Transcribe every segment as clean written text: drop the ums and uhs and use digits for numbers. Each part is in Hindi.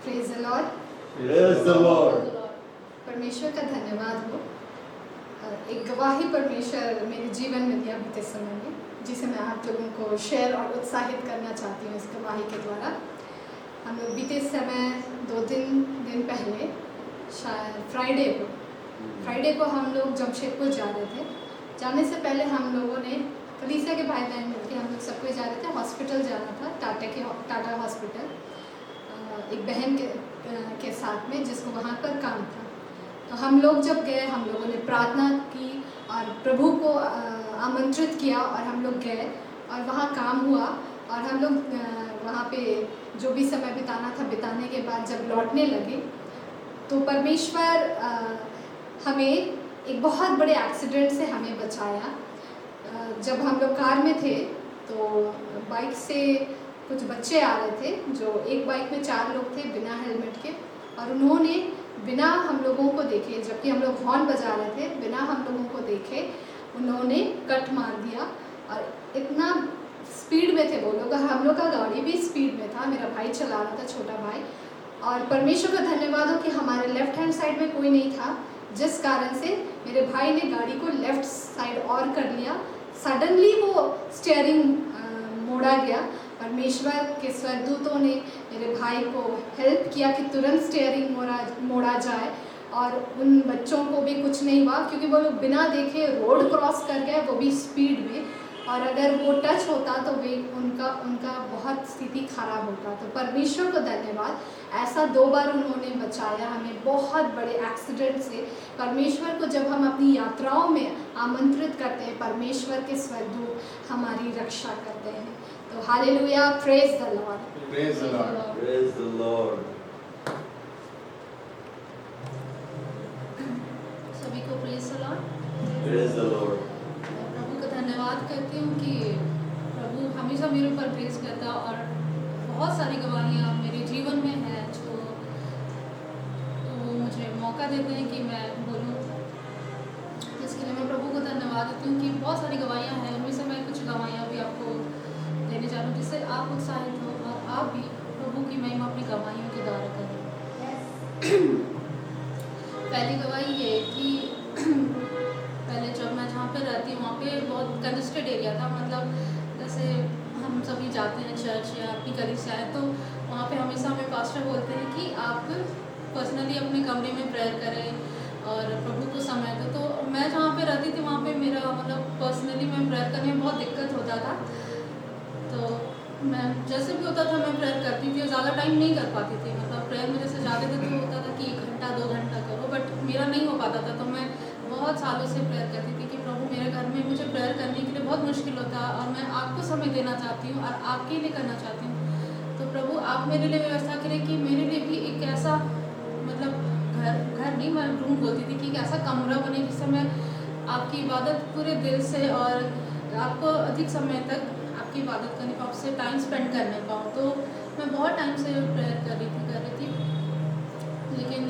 Praise the Lord. Praise the Lord. परमेश्वर का धन्यवाद हो। एक गवाही परमेश्वर मेरे जीवन में दिया बीते समय में, जिसे मैं आप लोगों को शेयर और उत्साहित करना चाहती हूँ इस गवाही के द्वारा। हम लोग बीते समय 2-3 दिन पहले शायद फ्राइडे को हम लोग जमशेदपुर जा रहे थे। जाने से पहले हम लोगों ने कलीसिया के भाई बहन मिलकर हम लोग सब कोई जा रहे थे। हॉस्पिटल जाना था, टाटा हॉस्पिटल, एक बहन के साथ में जिसको वहाँ पर काम था। तो हम लोग जब गए, हम लोगों ने प्रार्थना की और प्रभु को आमंत्रित किया और हम लोग गए और वहाँ काम हुआ। और हम लोग वहाँ पे जो भी समय बिताना था बिताने के बाद जब लौटने लगे तो परमेश्वर हमें एक बहुत बड़े एक्सीडेंट से हमें बचाया। जब हम लोग कार में थे तो बाइक से कुछ बच्चे आ रहे थे, जो एक बाइक में 4 लोग थे बिना हेलमेट के, और उन्होंने बिना हम लोगों को देखे, जबकि हम लोग हॉर्न बजा रहे थे, बिना हम लोगों को देखे उन्होंने कट मार दिया। और इतना स्पीड में थे वो लोग, हम लोग का गाड़ी भी स्पीड में था, मेरा भाई चला रहा था, छोटा भाई। और परमेश्वर का धन्यवाद हो कि हमारे लेफ्ट हैंड साइड में कोई नहीं था, जिस कारण से मेरे भाई ने गाड़ी को लेफ्ट साइड और कर लिया। सडनली वो स्टीयरिंग मोड़ा गया। परमेश्वर के स्वर्गदूतों ने मेरे भाई को हेल्प किया कि तुरंत स्टीयरिंग मोड़ा जाए और उन बच्चों को भी कुछ नहीं हुआ, क्योंकि वो लोग बिना देखे रोड क्रॉस कर गए, वो भी स्पीड में। और अगर वो टच होता तो वे उनका बहुत स्थिति खराब होता। तो परमेश्वर को धन्यवाद, ऐसा 2 बार उन्होंने बचाया हमें बहुत बड़े एक्सीडेंट से। परमेश्वर को जब हम अपनी यात्राओं में आमंत्रित करते हैं, परमेश्वर के स्वर्गदूत हमारी रक्षा करते हैं। तो hallelujah, praise the Lord. Praise the Lord. Praise the Lord. सभी को praise the Lord. Praise the Lord. प्रभु का धन्यवाद करती हूँ कि प्रभु हमेशा मेरे ऊपर प्रेज करता, और बहुत सारी गवाहियाँ मेरे जीवन में हैं जो वो मुझे मौका देते हैं कि मैं बोलूँ। इसके लिए मैं प्रभु को धन्यवाद देती हूँ कि बहुत सारी गवाहियाँ हैं, उनमें से मैं कुछ गवाहियाँ भी आपको देने जा रहा हूँ, जिससे आप उत्साहित हो और आप भी प्रभु की महिमा अपनी गवाहियों के द्वारा करें। पहली गवाही ये कि पहले जब मैं जहाँ पे रहती हूँ वहाँ पे बहुत कंजेस्टेड एरिया था। मतलब जैसे हम सभी जाते हैं चर्च या अपनी कलीसिया है, तो वहाँ पे हमेशा हमें पास्टर बोलते हैं कि आप पर्सनली अपने कमरे में प्रेयर करें और प्रभु को समय दो। तो मैं जहाँ पे रहती थी वहाँ पे मेरा मतलब पर्सनली मैं प्रेयर करने में बहुत दिक्कत होता था। तो मैं जैसे भी होता था मैं प्रेयर करती थी और ज़्यादा टाइम नहीं कर पाती थी। मतलब प्रेयर में जैसे जाते थे तो होता था कि 1 घंटा 2 घंटा करो, बट मेरा नहीं हो पाता था। तो मैं बहुत सालों से प्रेयर करती थी कि प्रभु मेरे घर में मुझे प्रेयर करने के लिए बहुत मुश्किल होता है और मैं आपको समय देना चाहती हूँ और आपके लिए करना चाहती हूँ। तो प्रभु आप मेरे लिए व्यवस्था करें कि मेरे लिए भी एक ऐसा मतलब घर नहीं, मैं रूम बोलती थी कि एक ऐसा कमरा बने जिससे मैं आपकी इबादत पूरे दिल से और आपको अधिक समय तक आपकी इबादत करने पाऊँ, आपसे टाइम स्पेंड करने पाऊँ। तो मैं बहुत टाइम से प्रेयर कर रही थी। लेकिन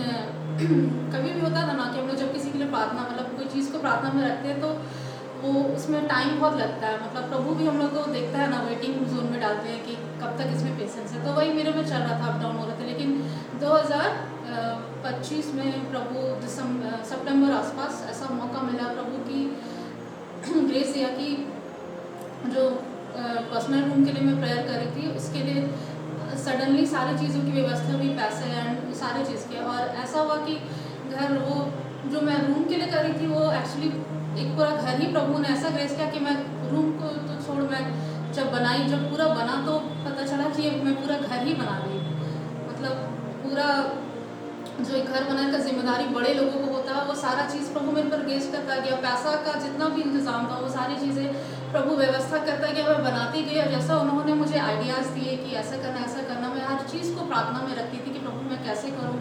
कभी भी होता था ना कि हम लोग जब किसी के लिए प्रार्थना मतलब कोई चीज़ को प्रार्थना में रखते हैं तो वो उसमें टाइम बहुत लगता है। मतलब प्रभु भी हम लोग को देखता है ना, वेटिंग जोन में डालते हैं कि कब तक इसमें पेशेंस है। तो वही मेरे में चल रहा था, अप डाउन हो रहे थे। लेकिन 2025 में प्रभु सितंबर आसपास ऐसा मौका मिला, प्रभु की ग्रेस दिया कि जो पर्सनल रूम के लिए मैं प्रेयर कर रही थी उसके लिए सडनली सारी चीज़ों की व्यवस्था हुई, पैसे एंड सारी चीज़ के। और ऐसा हुआ कि घर वो जो मैं रूम के लिए कर रही थी वो एक्चुअली एक पूरा घर ही प्रभु ने ऐसा ग्रेस किया कि मैं रूम को तो छोड़, मैं जब पूरा बना तो पता चला कि मैं पूरा घर ही बना रही। मतलब पूरा जो एक घर बनाने का जिम्मेदारी बड़े लोगों को होता है वो सारा चीज़ प्रभु मेरे पर गेस्ट करता गया। पैसा का जितना भी इंतज़ाम था वो सारी चीज़ें प्रभु व्यवस्था करता गया। मैं बनाती गई और जैसा उन्होंने मुझे आइडियाज़ दिए कि ऐसा करना, मैं हर चीज़ को प्रार्थना में रखती थी कि प्रभु मैं कैसे करूँ,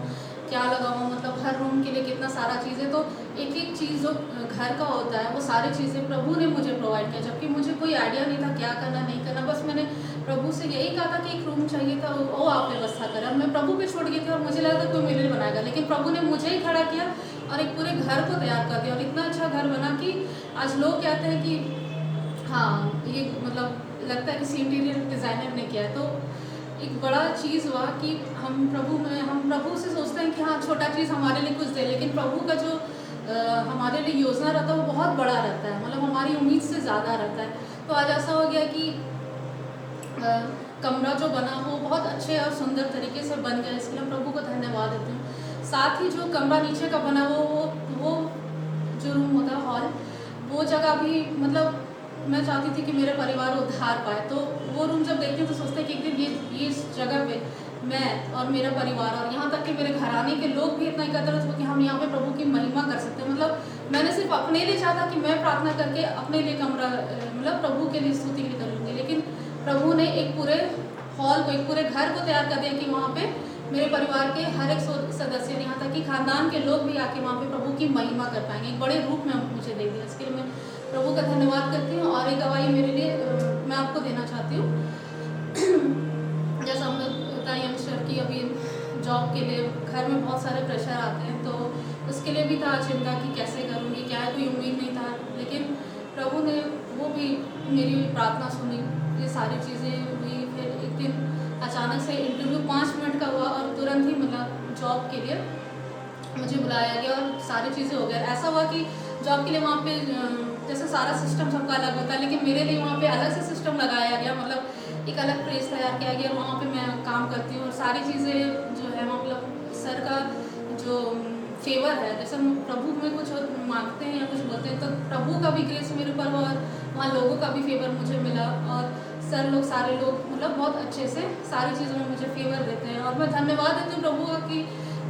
क्या लगाऊँ, मतलब हर रूम के लिए कितना सारा चीज़ें। तो एक एक चीज़ जो घर का होता है वो सारी चीज़ें प्रभु ने मुझे प्रोवाइड किया, जबकि मुझे कोई आइडिया नहीं था क्या करना नहीं करना। बस मैंने प्रभु से यही कहा था कि एक रूम चाहिए था, वो आप व्यवस्था करें। और मैं प्रभु पे छोड़ गई थी और मुझे लगा था कोई मेरे लिए बनाएगा, लेकिन प्रभु ने मुझे ही खड़ा किया और एक पूरे घर को तैयार कर दिया। और इतना अच्छा घर बना कि आज लोग कहते हैं कि हाँ ये मतलब लगता है किसी इंटीरियर डिज़ाइनर ने किया है। तो एक बड़ा चीज़ हुआ कि हम प्रभु से सोचते हैं कि हाँ छोटा चीज़ हमारे लिए कुछ दे, लेकिन प्रभु का जो हमारे लिए योजना रहता है वो बहुत बड़ा रहता है, मतलब हमारी उम्मीद से ज़्यादा रहता है। तो आज ऐसा हो गया कि कमरा जो बना वो बहुत अच्छे और सुंदर तरीके से बन गया, इसके लिए प्रभु को धन्यवाद देती हूँ। साथ ही जो कमरा नीचे का बना वो जो रूम होता है हॉल, वो जगह भी मतलब मैं चाहती थी कि मेरे परिवार उद्धार पाए। तो वो रूम जब देखती हूँ तो सोचते हैं कि एक दिन ये इस जगह पे मैं और मेरा परिवार और यहाँ तक कि मेरे घराने के लोग भी इतना एकत्रित हो कि हम यहाँ पे प्रभु की महिमा कर सकते हैं। मतलब मैंने सिर्फ अपने लिए चाहा कि मैं प्रार्थना करके अपने लिए कमरा मतलब प्रभु के लिए स्तुति भी करूँगी, लेकिन प्रभु ने एक पूरे हॉल को, एक पूरे घर को तैयार कर दिया कि वहाँ पे मेरे परिवार के हर एक सदस्य, यहाँ तक कि खानदान के लोग भी आके वहाँ पे प्रभु की महिमा कर पाएंगे। एक बड़े रूप में मुझे दे दिया, इसके लिए मैं प्रभु का धन्यवाद करती हूँ। और एक गवाही मेरे लिए मैं आपको देना चाहती हूँ। जैसा हमने बताया यंगस्टर की अभी जॉब के लिए घर में बहुत सारे प्रेशर आते हैं, तो उसके लिए भी था चिंता कि कैसे करूँगी, क्या है, कोई उम्मीद नहीं था, लेकिन प्रभु ने वो भी मेरी प्रार्थना सुनी, ये सारी चीज़ें हुई। फिर एक दिन अचानक से इंटरव्यू 5 मिनट का हुआ और तुरंत ही मतलब जॉब के लिए मुझे बुलाया गया और सारी चीज़ें हो गया। ऐसा हुआ कि जॉब के लिए वहाँ पे जैसे सारा सिस्टम सबका अलग होता है, लेकिन मेरे लिए वहाँ पे अलग से सिस्टम लगाया गया, मतलब एक अलग प्लेस तैयार किया गया, वहाँ पे मैं काम करती हूँ और सारी चीज़ें जो है मतलब सर का जो फेवर है, जैसे हम प्रभु में कुछ मांगते हैं या कुछ बोलते हैं तो प्रभु का भी ग्रेस मेरे ऊपर हुआ और वहाँ लोगों का भी फेवर मुझे मिला और सर लोग सारे लोग मतलब बहुत अच्छे से सारी चीज़ों में मुझे फेवर देते हैं। और मैं धन्यवाद देती हूँ प्रभु का कि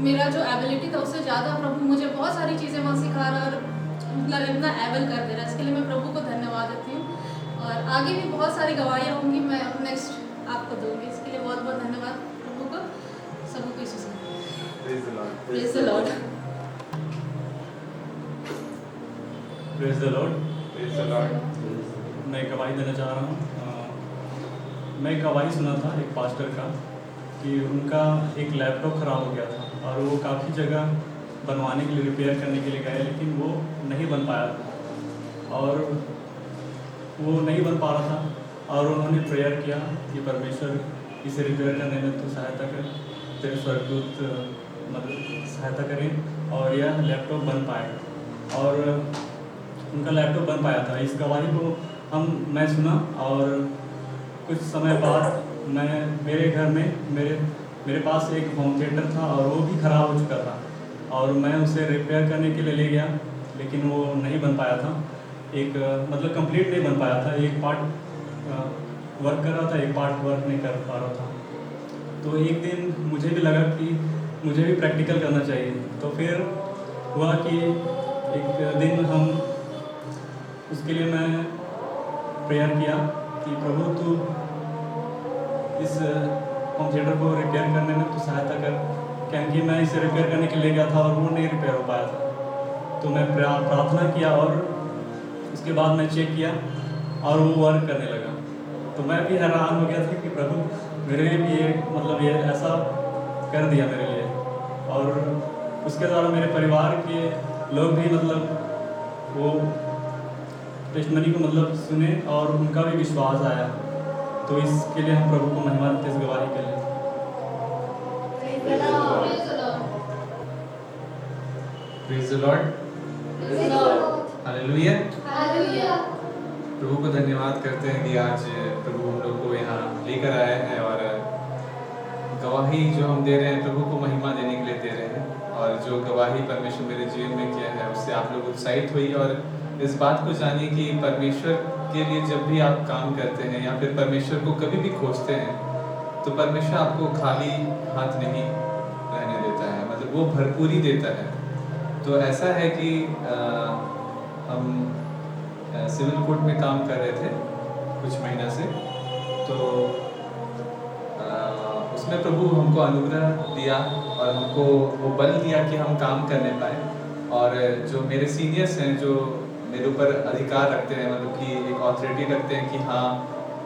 मेरा जो एबिलिटी था उससे ज़्यादा प्रभु मुझे बहुत सारी चीज़ें वहाँ सिखा रहा और मतलब इतना एबल कर दे रहा है, इसके लिए मैं प्रभु को धन्यवाद देती हूँ। और आगे भी बहुत सारी गवाहियाँ होंगी, मैं नेक्स्ट आपको दूँगी, इसके लिए बहुत बहुत धन्यवाद प्रभु को। सबको यीशु से Praise the Lord. Praise the Lord. Praise the Lord. Praise the Lord. मैं एक गवाही देना चाह रहा हूँ। मैं एक गवाही सुना था एक पास्टर का कि उनका एक लैपटॉप ख़राब हो गया था और वो काफ़ी जगह बनवाने के लिए, रिपेयर करने के लिए गए, लेकिन वो नहीं बन पाया था और वो नहीं बन पा रहा था और उन्होंने प्रेयर किया कि परमेश्वर इसे रिपेयर करने में तो सहायता कर, तेरे स्वर्गदूत मतलब सहायता करें और यह लैपटॉप बन पाए, और उनका लैपटॉप बन पाया था। इस गवाही को मैं सुना और कुछ समय बाद मेरे घर में मेरे पास एक होम थिएटर था और वो भी ख़राब हो चुका था और मैं उसे रिपेयर करने के लिए ले गया, लेकिन वो नहीं बन पाया था, एक मतलब कंप्लीट नहीं बन पाया था, एक पार्ट वर्क कर रहा था, एक पार्ट वर्क नहीं कर पा रहा था। तो एक दिन मुझे भी लगा कि मुझे भी प्रैक्टिकल करना चाहिए, तो फिर हुआ कि एक दिन उसके लिए मैं प्रेयर किया कि प्रभु तू इस होम थिएटर को रिपेयर करने में तो सहायता कर, क्योंकि मैं इसे रिपेयर करने के लिए गया था और वो नहीं रिपेयर हो पाया था। तो मैं प्रार्थना किया और उसके बाद मैं चेक किया और वो वर्क करने लगा। तो मैं भी हैरान हो गया था कि प्रभु मेरे लिए भी ये मतलब ये ऐसा कर दिया मेरे लिए, और उसके द्वारा मेरे परिवार के लोग भी मतलब वो टेस्टमनी को मतलब सुने और उनका भी विश्वास आया। तो इसके लिए हम प्रभु को महिमा देते इस गवाही के लिए। Praise the Lord. Hallelujah. प्रभु को धन्यवाद करते हैं कि आज प्रभु हम लोग को यहाँ लेकर आए हैं और गवाही जो हम दे रहे हैं प्रभु को महिमा देने के लिए दे रहे हैं, और जो गवाही परमेश्वर मेरे जीवन में किया है उससे आप लोग उत्साहित हुई और इस बात को जानिए कि परमेश्वर के लिए जब भी आप काम करते हैं या फिर परमेश्वर को कभी भी खोजते हैं तो परमेश्वर आपको खाली हाथ नहीं रहने देता है, मतलब वो भरपूरी देता है। तो ऐसा है कि हम सिविल कोर्ट में काम कर रहे थे कुछ महीना से, तो उसमें प्रभु हमको अनुग्रह दिया और हमको वो बल दिया कि हम काम करने पाए, और जो मेरे सीनियर्स हैं जो मेरे ऊपर अधिकार रखते हैं, मतलब कि एक ऑथोरिटी रखते हैं कि हाँ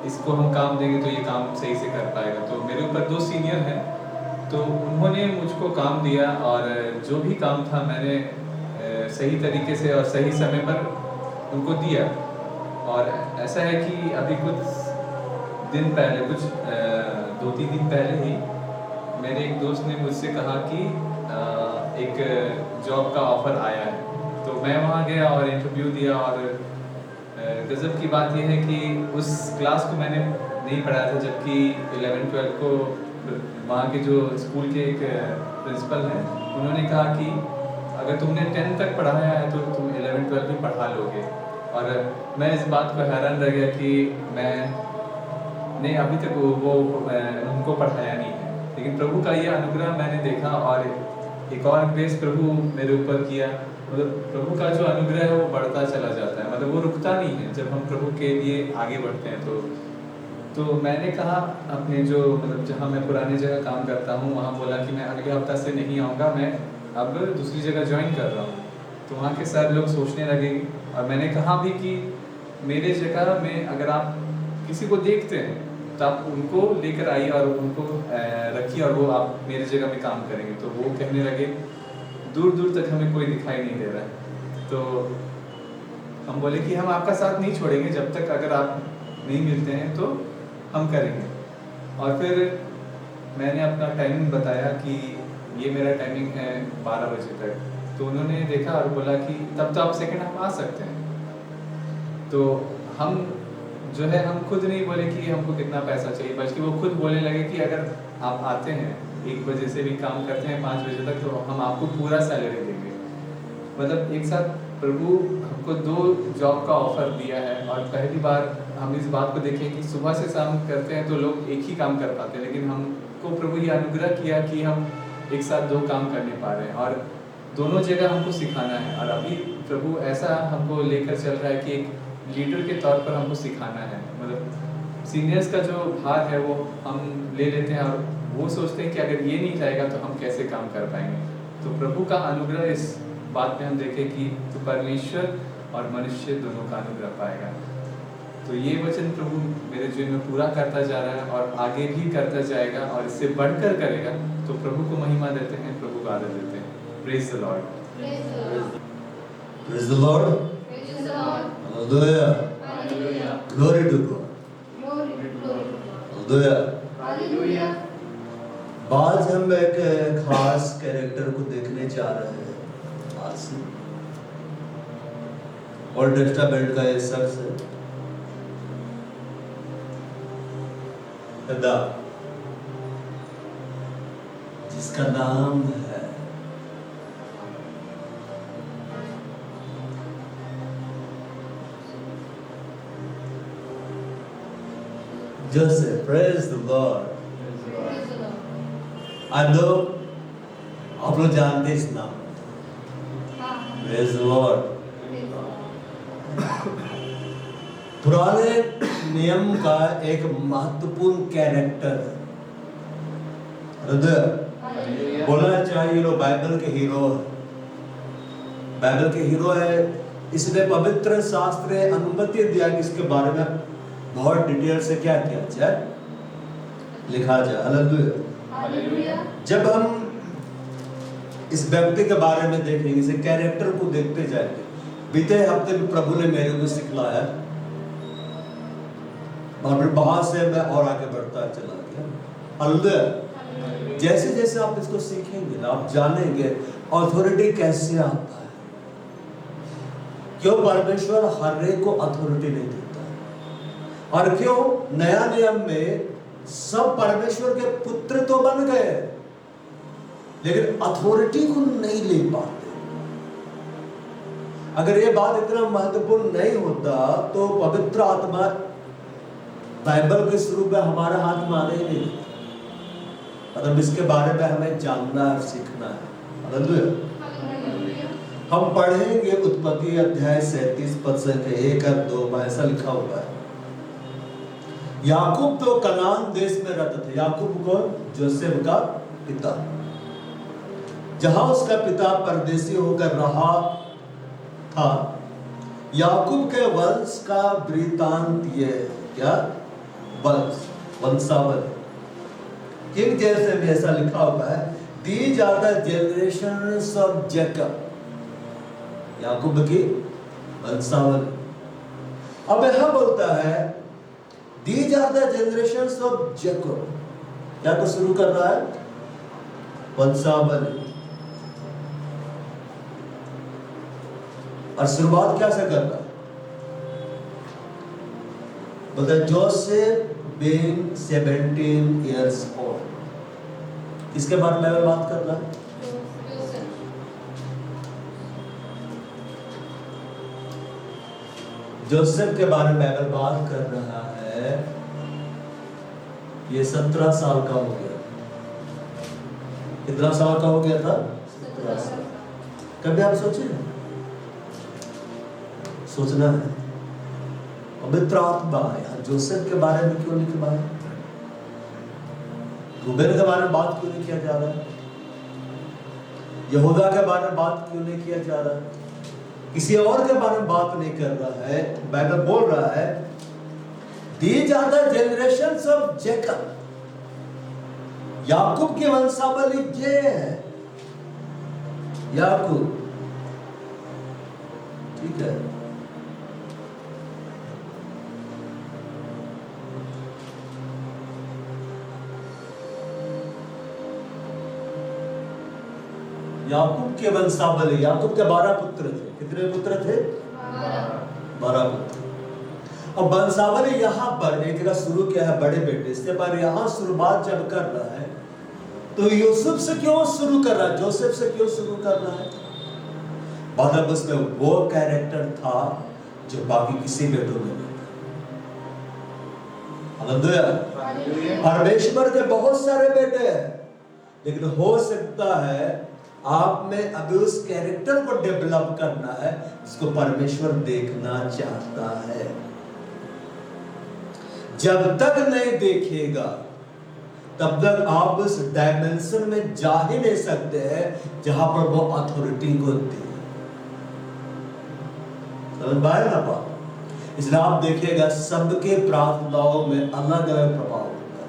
इसको हम काम देंगे तो ये काम सही से कर पाएगा। तो मेरे ऊपर 2 सीनियर हैं, तो उन्होंने मुझको काम दिया और जो भी काम था मैंने सही तरीके से और सही समय पर उनको दिया। और ऐसा है कि अभी कुछ दिन पहले, कुछ 2-3 दिन पहले ही मेरे एक दोस्त ने मुझसे कहा कि एक जॉब का ऑफ़र आया है। तो मैं वहाँ गया और इंटरव्यू दिया और गज़ब की बात यह है कि उस क्लास को मैंने नहीं पढ़ाया था, जबकि 11-12 को वहाँ के जो स्कूल के एक प्रिंसिपल हैं उन्होंने कहा कि अगर तुमने 10 तक पढ़ाया है तो तुम 11-12 भी पढ़ा लोगे। और मैं इस बात को हैरान रह गया कि मैंने अभी तक वो उनको पढ़ाया नहीं है, लेकिन प्रभु का ये अनुग्रह मैंने देखा और एक और ग्रेस प्रभु मेरे ऊपर किया। मतलब प्रभु का जो अनुग्रह है वो बढ़ता चला जाता है, मतलब वो रुकता नहीं है जब हम प्रभु के लिए आगे बढ़ते हैं। तो मैंने कहा अपने जो मतलब जहाँ मैं पुरानी जगह काम करता हूँ वहाँ बोला कि मैं अगले हफ्ता से नहीं आऊँगा, मैं अब दूसरी जगह ज्वाइन कर रहा हूँ। तो वहाँ के सारे लोग सोचने लगे और मैंने कहा भी कि मेरे जगह में अगर आप किसी को देखते हैं तो आप उनको लेकर आइए और उनको रखिए और वो आप मेरी जगह में काम करेंगे। तो वो कहने लगे दूर दूर तक हमें कोई दिखाई नहीं दे रहा है। तो हम बोले कि हम आपका साथ नहीं छोड़ेंगे जब तक अगर आप नहीं मिलते हैं तो हम करेंगे। और फिर मैंने अपना टाइमिंग बताया कि ये मेरा टाइमिंग है 12 बजे तक। तो उन्होंने देखा और बोला कि तब तो आप सेकंड हाफ आ सकते हैं। तो हम जो है हम खुद नहीं बोले कि हमको कितना पैसा चाहिए, बल्कि वो खुद बोलने लगे कि अगर आप आते हैं 1 बजे से भी काम करते हैं 5 बजे तक तो हम आपको पूरा सैलरी देंगे। मतलब एक साथ प्रभु हमको 2 जॉब का ऑफर दिया है और पहली बार हम इस बात को देखें कि सुबह से शाम करते हैं तो लोग एक ही काम कर पाते हैं, लेकिन हमको प्रभु ये अनुग्रह किया कि हम एक साथ 2 काम करने पा रहे हैं और दोनों जगह हमको सिखाना है। और अभी प्रभु ऐसा हमको लेकर चल रहा है कि एक लीडर के तौर पर हमको सिखाना है। मतलब सीनियर्स का जो भार है वो हम ले लेते हैं और वो सोचते हैं कि अगर ये नहीं जाएगा तो हम कैसे काम कर पाएंगे। तो प्रभु का अनुग्रह इस बात में हम देखें कि तो परमेश्वर और मनुष्य दोनों का अनुग्रह पाएगा। तो ये वचन प्रभु मेरे जीवन में पूरा करता जा रहा है और आगे भी करता जाएगा और इससे बढ़कर करेगा। तो प्रभु को महिमा देते हैं, प्रभु को आदर देते हैं। Praise the Lord. Praise the Lord. Hallelujah. Glory to God. Hallelujah. आज हम एक खास कैरेक्टर को देखने जा रहे हैं। आज से ओल्ड टेस्टामेंट का एक शख्स है यदा, जिसका नाम है Joseph. Praise the Lord. I know आप लोग जानते इस नाम। Praise the Lord. पुराने नियम का एक महत्वपूर्ण कैरेक्टर हृदय बोलना चाहिए। लोग बाइबल के हीरो है, बाइबल के हीरो है, इसलिए पवित्र शास्त्र ने अनुमति दिया कि इसके बारे में बहुत डिटेल से क्या किया जाए, लिखा जाए। हालेलुया। जब हम इस व्यक्ति के बारे में देखेंगे, इसे कैरेक्टर को देखते जाएंगे। बीते हफ्ते में प्रभु ने मेरे को सिखलाया और फिर वहां से मैं और आगे बढ़ता चला गया। हालेलुया। जैसे जैसे आप इसको सीखेंगे ना, आप जानेंगे अथॉरिटी कैसे आता है, क्यों परमेश्वर हर एक को अथॉरिटी नहीं देता है, और क्यों नया नियम में सब परमेश्वर के पुत्र तो बन गए लेकिन अथॉरिटी को नहीं ले पाते। अगर ये बात इतना महत्वपूर्ण नहीं होता तो पवित्र आत्मा बाइबल के शुरू में हमारा हाथ में आने ही नहीं देता। मतलब इसके बारे में हमें जानना है, सीखना है। हालेलुया। हम पढ़ेंगे उत्पत्ति अध्याय 37 पद से 1 और 2 में ऐसा लिखा हुआ है, याकूब तो कनान देश में रहता था। याकूब कौन? जोसेफ का पिता। जहां उसका पिता परदेसी होकर रहा था। याकूब के वंश का वृतांत ये क्या वंशावल किंग जैसे में ऐसा लिखा हुआ है, these are the generations of Jacob. याकूब की वंशावल। अब यह बोलता है these are the generations of Jacob. क्या तो शुरू कर रहा है? वंशावली। और शुरुआत क्या से कर रहा है? बोलते जोसेफ being 17 years old। इसके बारे में बात कर रहा है। जोसेफ के बारे में अगर बात कर रहा है, ये 17 साल का हो गया। कितना साल का हो गया था? 17 साल। कभी आप सोचे? सोचना है। पवित्र आत्मा यार जोसेफ के बारे में क्यों लिखा है? रूबेन के बारे में बात क्यों नहीं किया जा रहा है? यहूदा के बारे में बात क्यों नहीं किया जा रहा है? किसी और के बारे में बात नहीं कर रहा है। बाइबल बोल रहा है these are the generations of Jacob. याकूब की वंशावली ये है। याकूब, ठीक है। याकूब के वंशावली, याकूब के 12 पुत्र थे। कितने पुत्र थे? 12 पुत्र। और वंशावली यहाँ पर एक जगह शुरू किया है बड़े बेटे से, पर यहाँ शुरुआत जब कर रहा है तो यूसुफ से क्यों शुरू कर रहा है? जोसेफ से क्यों शुरू कर रहा है? मतलब उसमें वो कैरेक्टर था जो बाकी किसी बेटों में नहीं था। परमेश्वर के बहुत सारे बेटे हैं, लेकिन हो सकता है आप में अभी उस कैरेक्टर को डेवलप करना है जिसको परमेश्वर देखना चाहता है। जब तक नहीं देखेगा तब तक आप उस डायमेंशन में जा ही नहीं सकते हैं जहां पर वो अथॉरिटी को दे। समझ पाए ना बात? इसलिए आप देखिएगा सबके प्रार्थनाओं में अलग अलग प्रभाव होता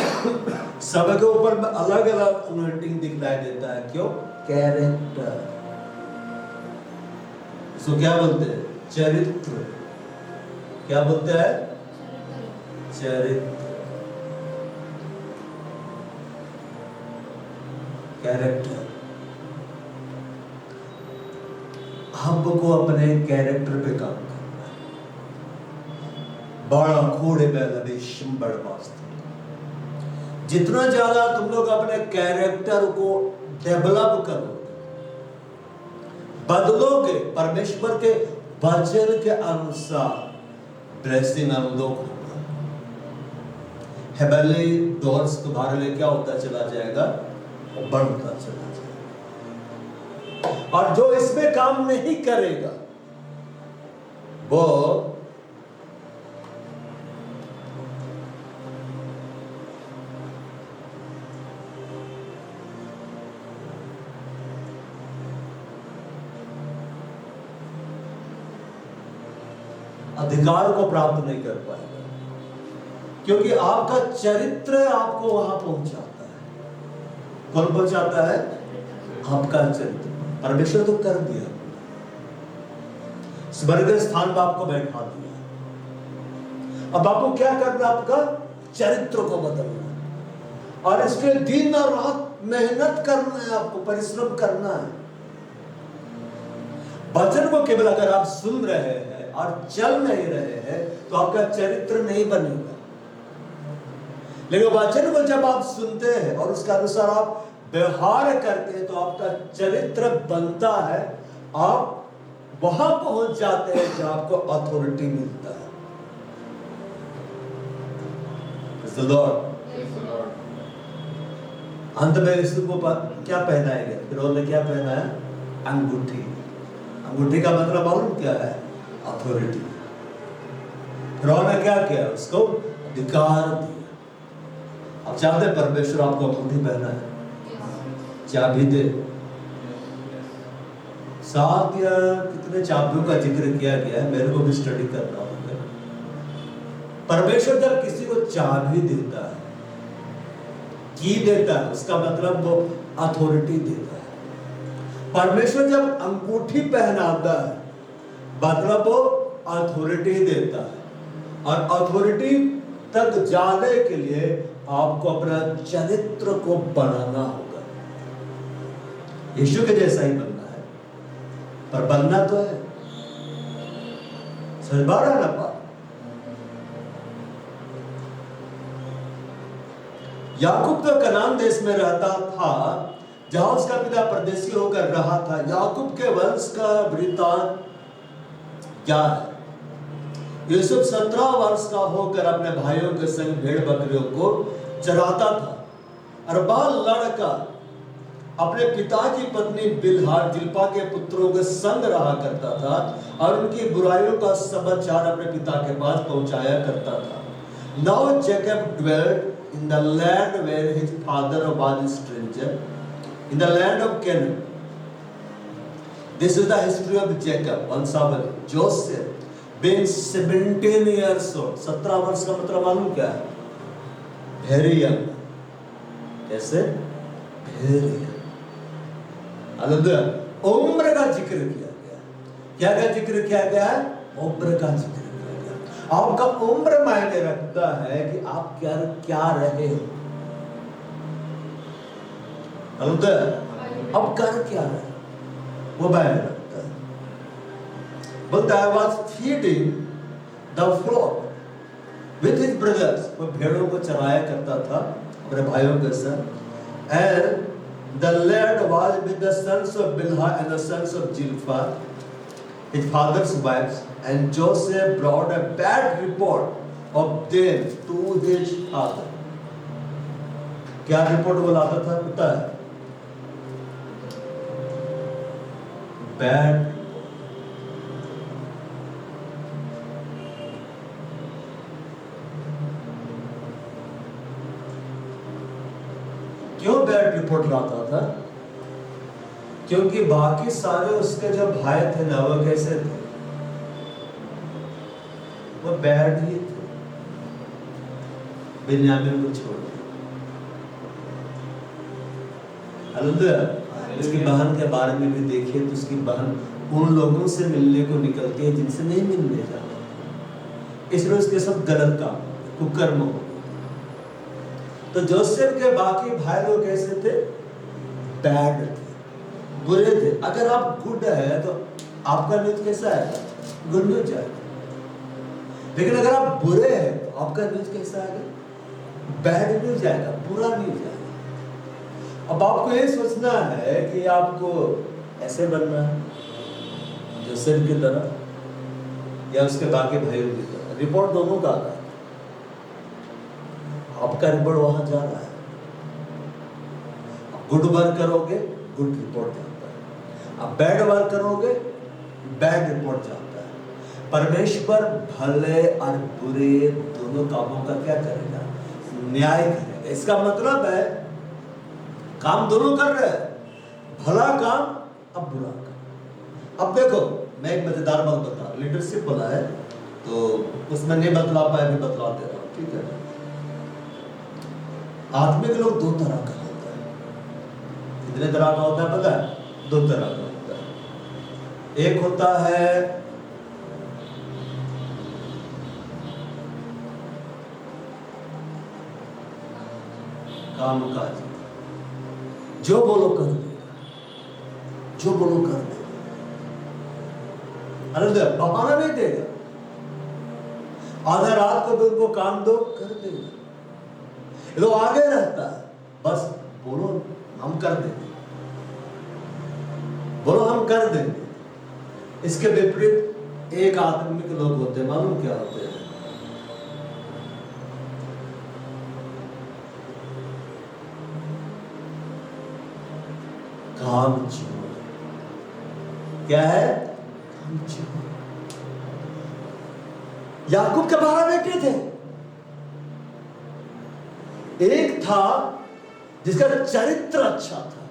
है। सबके ऊपर में अलग अलग अनॉइंटिंग दिखलाई देता है। क्यों? कैरेक्टर। इसको क्या बोलते हैं? चरित्र। क्या बोलते हैं? चरित्र, कैरेक्टर। हमको अपने कैरेक्टर पे काम करना है। बड़ा खोड़े में बड़ वास्तव। जितना ज्यादा तुम लोग अपने कैरेक्टर को डेवलप करोगे, बदलोगे परमेश्वर के वचन के अनुसार, ब्लेसिंग अनलॉक होगा। हेवनली डोर्स तुम्हारे लिए क्या होता चला जाएगा? बढ़ता चला जाएगा। और जो इसमें काम नहीं करेगा वो अधिकार को प्राप्त नहीं कर पाएगा, क्योंकि आपका चरित्र आपको वहां पहुंचाता है। कौन पहुंचाता है? आपका चरित्र। परमेश्वर तो कर दिया, स्वर्ग स्थान में आपको बैठा दिया। अब आपको क्या करना? आपका चरित्र को बदलना, और इसके दिन और रात मेहनत करना है, आपको परिश्रम करना है। वचन को केवल अगर आप सुन रहे हैं और चल नहीं रहे हैं तो आपका चरित्र नहीं बनेगा। लेकिन वचन को जब आप सुनते हैं और उसके अनुसार आप व्यवहार करते हैं तो आपका चरित्र बनता है। आप वहां पहुंच जाते हैं जहां आपको अथॉरिटी मिलता है। अंत में यीशु को क्या पहनाया गया? फिर उन्होंने क्या पहनाया? अंगूठी। अंगूठी का मतलब मालूम क्या है? अथॉरिटी। फिर उन्होंने क्या किया? उसको अधिकार दिया। अब चाहते परमेश्वर आपको अंगूठी पहना है, चाबी दे। 7 या कितने चाबियों का जिक्र किया गया है, मेरे को भी स्टडी करना होगा। परमेश्वर जब किसी को चाबी देता है, की देता है, उसका मतलब वो अथॉरिटी देता है। परमेश्वर जब अंगूठी पहनाता है मतलब वो अथॉरिटी देता है, और अथॉरिटी तक जाने के लिए आपको अपना चरित्र को बनाना होगा। यीशु के जैसा ही बनना है, पर बनना तो है। सरबारा ना पा। याकूब तो कनान देश में रहता था, जहां उसका पिता परदेसी होकर रहा था। याकूब के वंश का वृत्तांत क्या है? यूसुफ 17 वर्ष का होकर अपने भाइयों के संग भेड़ बकरियों को चराता था, और वह लड़का अपने पिता की पत्नी बिल्हा जिल्पा के पुत्रों के संग रहा करता था, और उनकी बुराइयों का समाचार अपने पिता के पास पहुंचाया करता था। Now Jacob dwelt in the land where his father was a stranger, in the land of Canaan. This is the history of Jacob, वंशावली। Joseph being 17 years old, 17 वर्ष का मतलब मालूम क्या है? Very young। कैसे? Very young। उम्र का जिक्र किया गया। क्या का जिक्र किया गया है? उम्र का जिक्र किया गया। आपका उम्र मायने रखता है कि आप क्या रहे हो। अब कर क्या रहे वो मायने रखता है। बोलता है, was feeding the flock with his brothers, वो भेड़ों को चराया करता था अपने भाइयों के साथ। and the lad was with the sons of Bilhah and the sons of Zilpah, his father's wives, and Joseph brought a bad report of them to his father। क्या रिपोर्ट बुलाता था पता है? बैड। क्यों बैड रिपोर्ट लाता था? क्योंकि बाकी सारे उसके जो भाई थे ना, वो कैसे थे? वो बैड ही थे। बिन्यामीन को छोड़ दिया। उसकी बहन के बारे में भी देखिए तो उसकी बहन उन लोगों से मिलने को निकलती है जिनसे नहीं मिलने जाता, इसलिए उसके सब गलत काम कुकर्म हो। तो जोसेफ के बाकी भाई लोग कैसे थे? बैड थे, बुरे थे। अगर आप गुड है तो आपका न्यूज कैसा आएगा? गुड न्यूज आएगा। लेकिन अगर आप बुरे हैं तो आपका न्यूज कैसा आएगा? बैड न्यूज आएगा, बुरा न्यूज आएगा। अब आपको ये सोचना है कि आपको ऐसे बनना है जोसेफ की तरह या उसके बाकी भाइयों की तरह। रिपोर्ट दोनों का आता है। आपका रिपोर्ट वहां जा रहा है। गुड वर्क करोगे, गुड रिपोर्ट जाता है। आप बैड वर्क करोगे, बैड रिपोर्ट जाता है। परमेश्वर भले और बुरे दोनों कामों का क्या करेगा? न्याय करेगा। इसका मतलब है काम दोनों कर रहे हैं, भला काम अब बुरा काम। अब देखो, मैं एक मजेदार बात बता, लीडरशिप बोला है तो उसमें नहीं बतला पाया, भी बतला दे रहा हूं, ठीक है? आत्मिक लोग दो तरह का होता है। कितने तरह का होता है पता है? दो तरह का होता है। एक होता है काम काज, जो बोलो कर देगा, जो बोलो कर देगा, बहाना नहीं देगा। आधा रात को भी उनको काम दो, कर देगा। ये तो आगे रहता है, बस बोलो हम कर देंगे, बोलो हम कर देंगे। इसके विपरीत एक आत्मिक लोग होते हैं, मालूम क्या होते हैं? काम चोर। क्या है? काम चोर। याकूब के 12 बेटे थे। एक था जिसका चरित्र अच्छा था,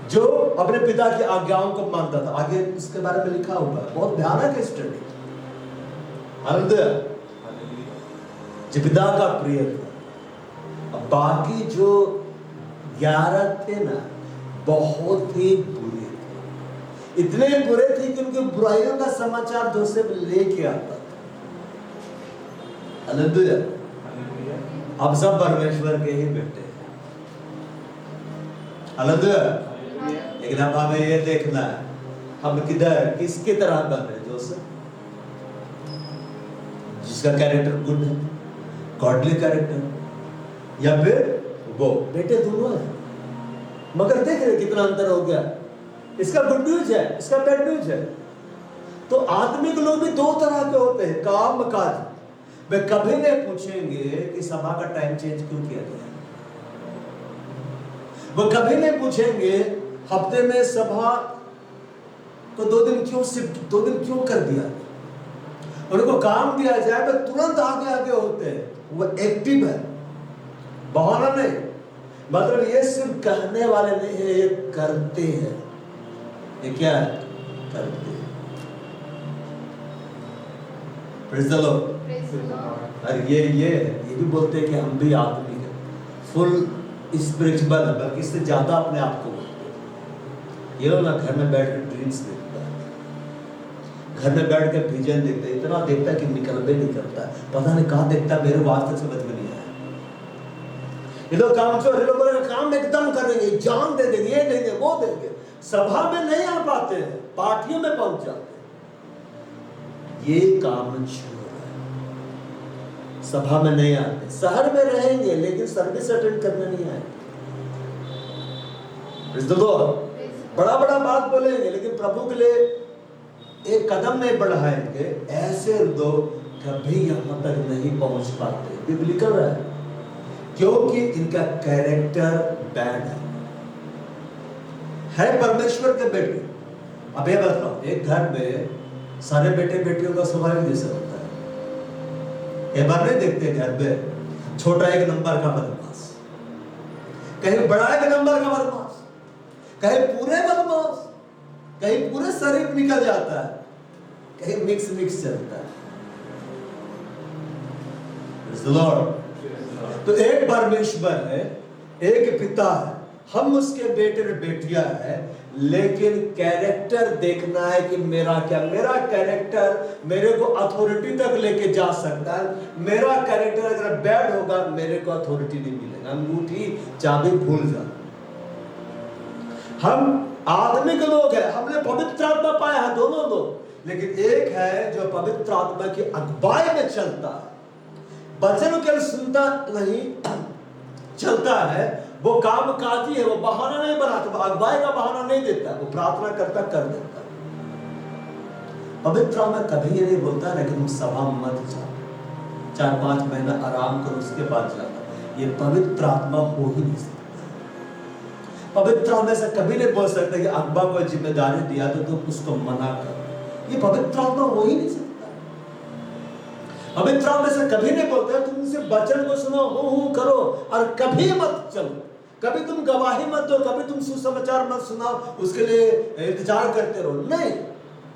जो अपने पिता की आज्ञाओं को मानता था। आगे इसके बारे में लिखा हुआ है, बहुत भयानक है स्टडी। जो पिता का प्रिय था। अब बाकी जो 11 थे ना, बहुत ही बुरे थे। इतने बुरे थे कि उनकी बुराइयों का समाचार जोसेफ लेके आता था। हालेलुया। अब सब परमेश्वर के ही बेटे हैं। हालेलुया। लेकिन अब हमें ये देखना है हम किधर किसकी तरह बन रहे, जोसेफ जिसका कैरेक्टर गुड है, गॉडली कैरेक्टर, या फिर वो बेटे दोनों है मगर देख रहे कितना अंतर हो गया। इसका गुड न्यूज है, इसका बैड न्यूज है। तो आदमी के लोग भी दो तरह के होते हैं, काम काज। वे कभी नहीं पूछेंगे कि सभा का टाइम चेंज क्यों किया गया, वो कभी नहीं पूछेंगे हफ्ते में सभा को 2 दिन क्यों शिफ्ट 2 दिन क्यों कर दिया। उनको काम दिया जाए तो तुरंत आगे आगे होते हैं, वो एक्टिव है, बहाना नहीं। मतलब ये सिर्फ कहने वाले नहीं है, ये करते हैं। ये क्या है? करते हैं। Praise the Lord. और ये भी बोलते हैं कि हम भी आदमी हैं, फुल स्पिरिचुअल है, बल्कि इससे ज्यादा अपने आप को बोलते हैं। ये लोग ना घर में बैठ कर ड्रीम्स देखता है, घर में बैठ कर विजन देखता है, इतना देखता है कि निकलबे नहीं करता है, पता नहीं कहाँ देखता है, मेरे बात तक समझ में नहीं आया। ये लोग कामचोर, ये लोग बोलेंगे काम एकदम करेंगे, जान दे देंगे, ये देंगे वो देंगे, सभा में नहीं आ पाते हैं, पार्टियों में पहुंच जाते हैं। ये कामचोर है, सभा में नहीं आते, शहर में रहेंगे लेकिन सर्विस अटेंड करने नहीं आए। बड़ा बड़ा बात बोलेंगे लेकिन प्रभु के लिए एक कदम नहीं बढ़ाएंगे। ऐसे लोग कभी यहां तक नहीं पहुंच पाते, बिब्लिकल है, क्योंकि इनका कैरेक्टर बैड है परमेश्वर के बेटे। अब ये बताओ, एक घर में सारे बेटे बेटियों का स्वभाव जैसा होता है। एक बार नहीं देखते घर में छोटा एक नंबर का बदमाश, कहीं बड़ा एक नंबर का बदमाश, कहीं पूरे बदमाश, कहीं पूरे शरीफ निकल जाता है, कहीं मिक्स चलता है। लॉर्ड, तो एक परमेश्वर है, एक पिता है, हम उसके बेटे और बेटियां हैं, लेकिन कैरेक्टर देखना है कि मेरा क्या, मेरा कैरेक्टर मेरे को अथॉरिटी तक लेके जा सकता है। मेरा कैरेक्टर अगर बैड होगा मेरे को अथॉरिटी नहीं मिलेगा, अंगूठी चाबी भूल जा। हम आदमी के लोग हैं, हमने पवित्र आत्मा पाया है दोनों लोग, लेकिन एक है जो पवित्र आत्मा की अगुवाई में चलता है, वचन केवल सुनता नहीं चलता है, वो काम काजी है, वो बहाना नहीं बनाता, वो अगुवाई का बहाना नहीं देता, वो प्रार्थना करता कर देता। पवित्र आत्मा कभी ये नहीं बोलता ना कि तुम सभा मत जाओ, 4-5 महीना आराम करो उसके बाद जाना। ये पवित्र आत्मा हो ही नहीं सकता। पवित्र आत्मा से कभी नहीं बोल सकता कि अब्बा को जिम्मेदारी दिया तो तुम उसको मना करो। ये पवित्र आत्मा हो ही नहीं सकता। पवित्र आत्मा से कभी नहीं बोलता तुम उनसे वचन को सुनो, हो करो, और कभी मत चलो, कभी तुम गवाही मत दो, कभी तुम सुसमाचार मत सुनाओ, उसके लिए इंतजार करते रहो। नहीं,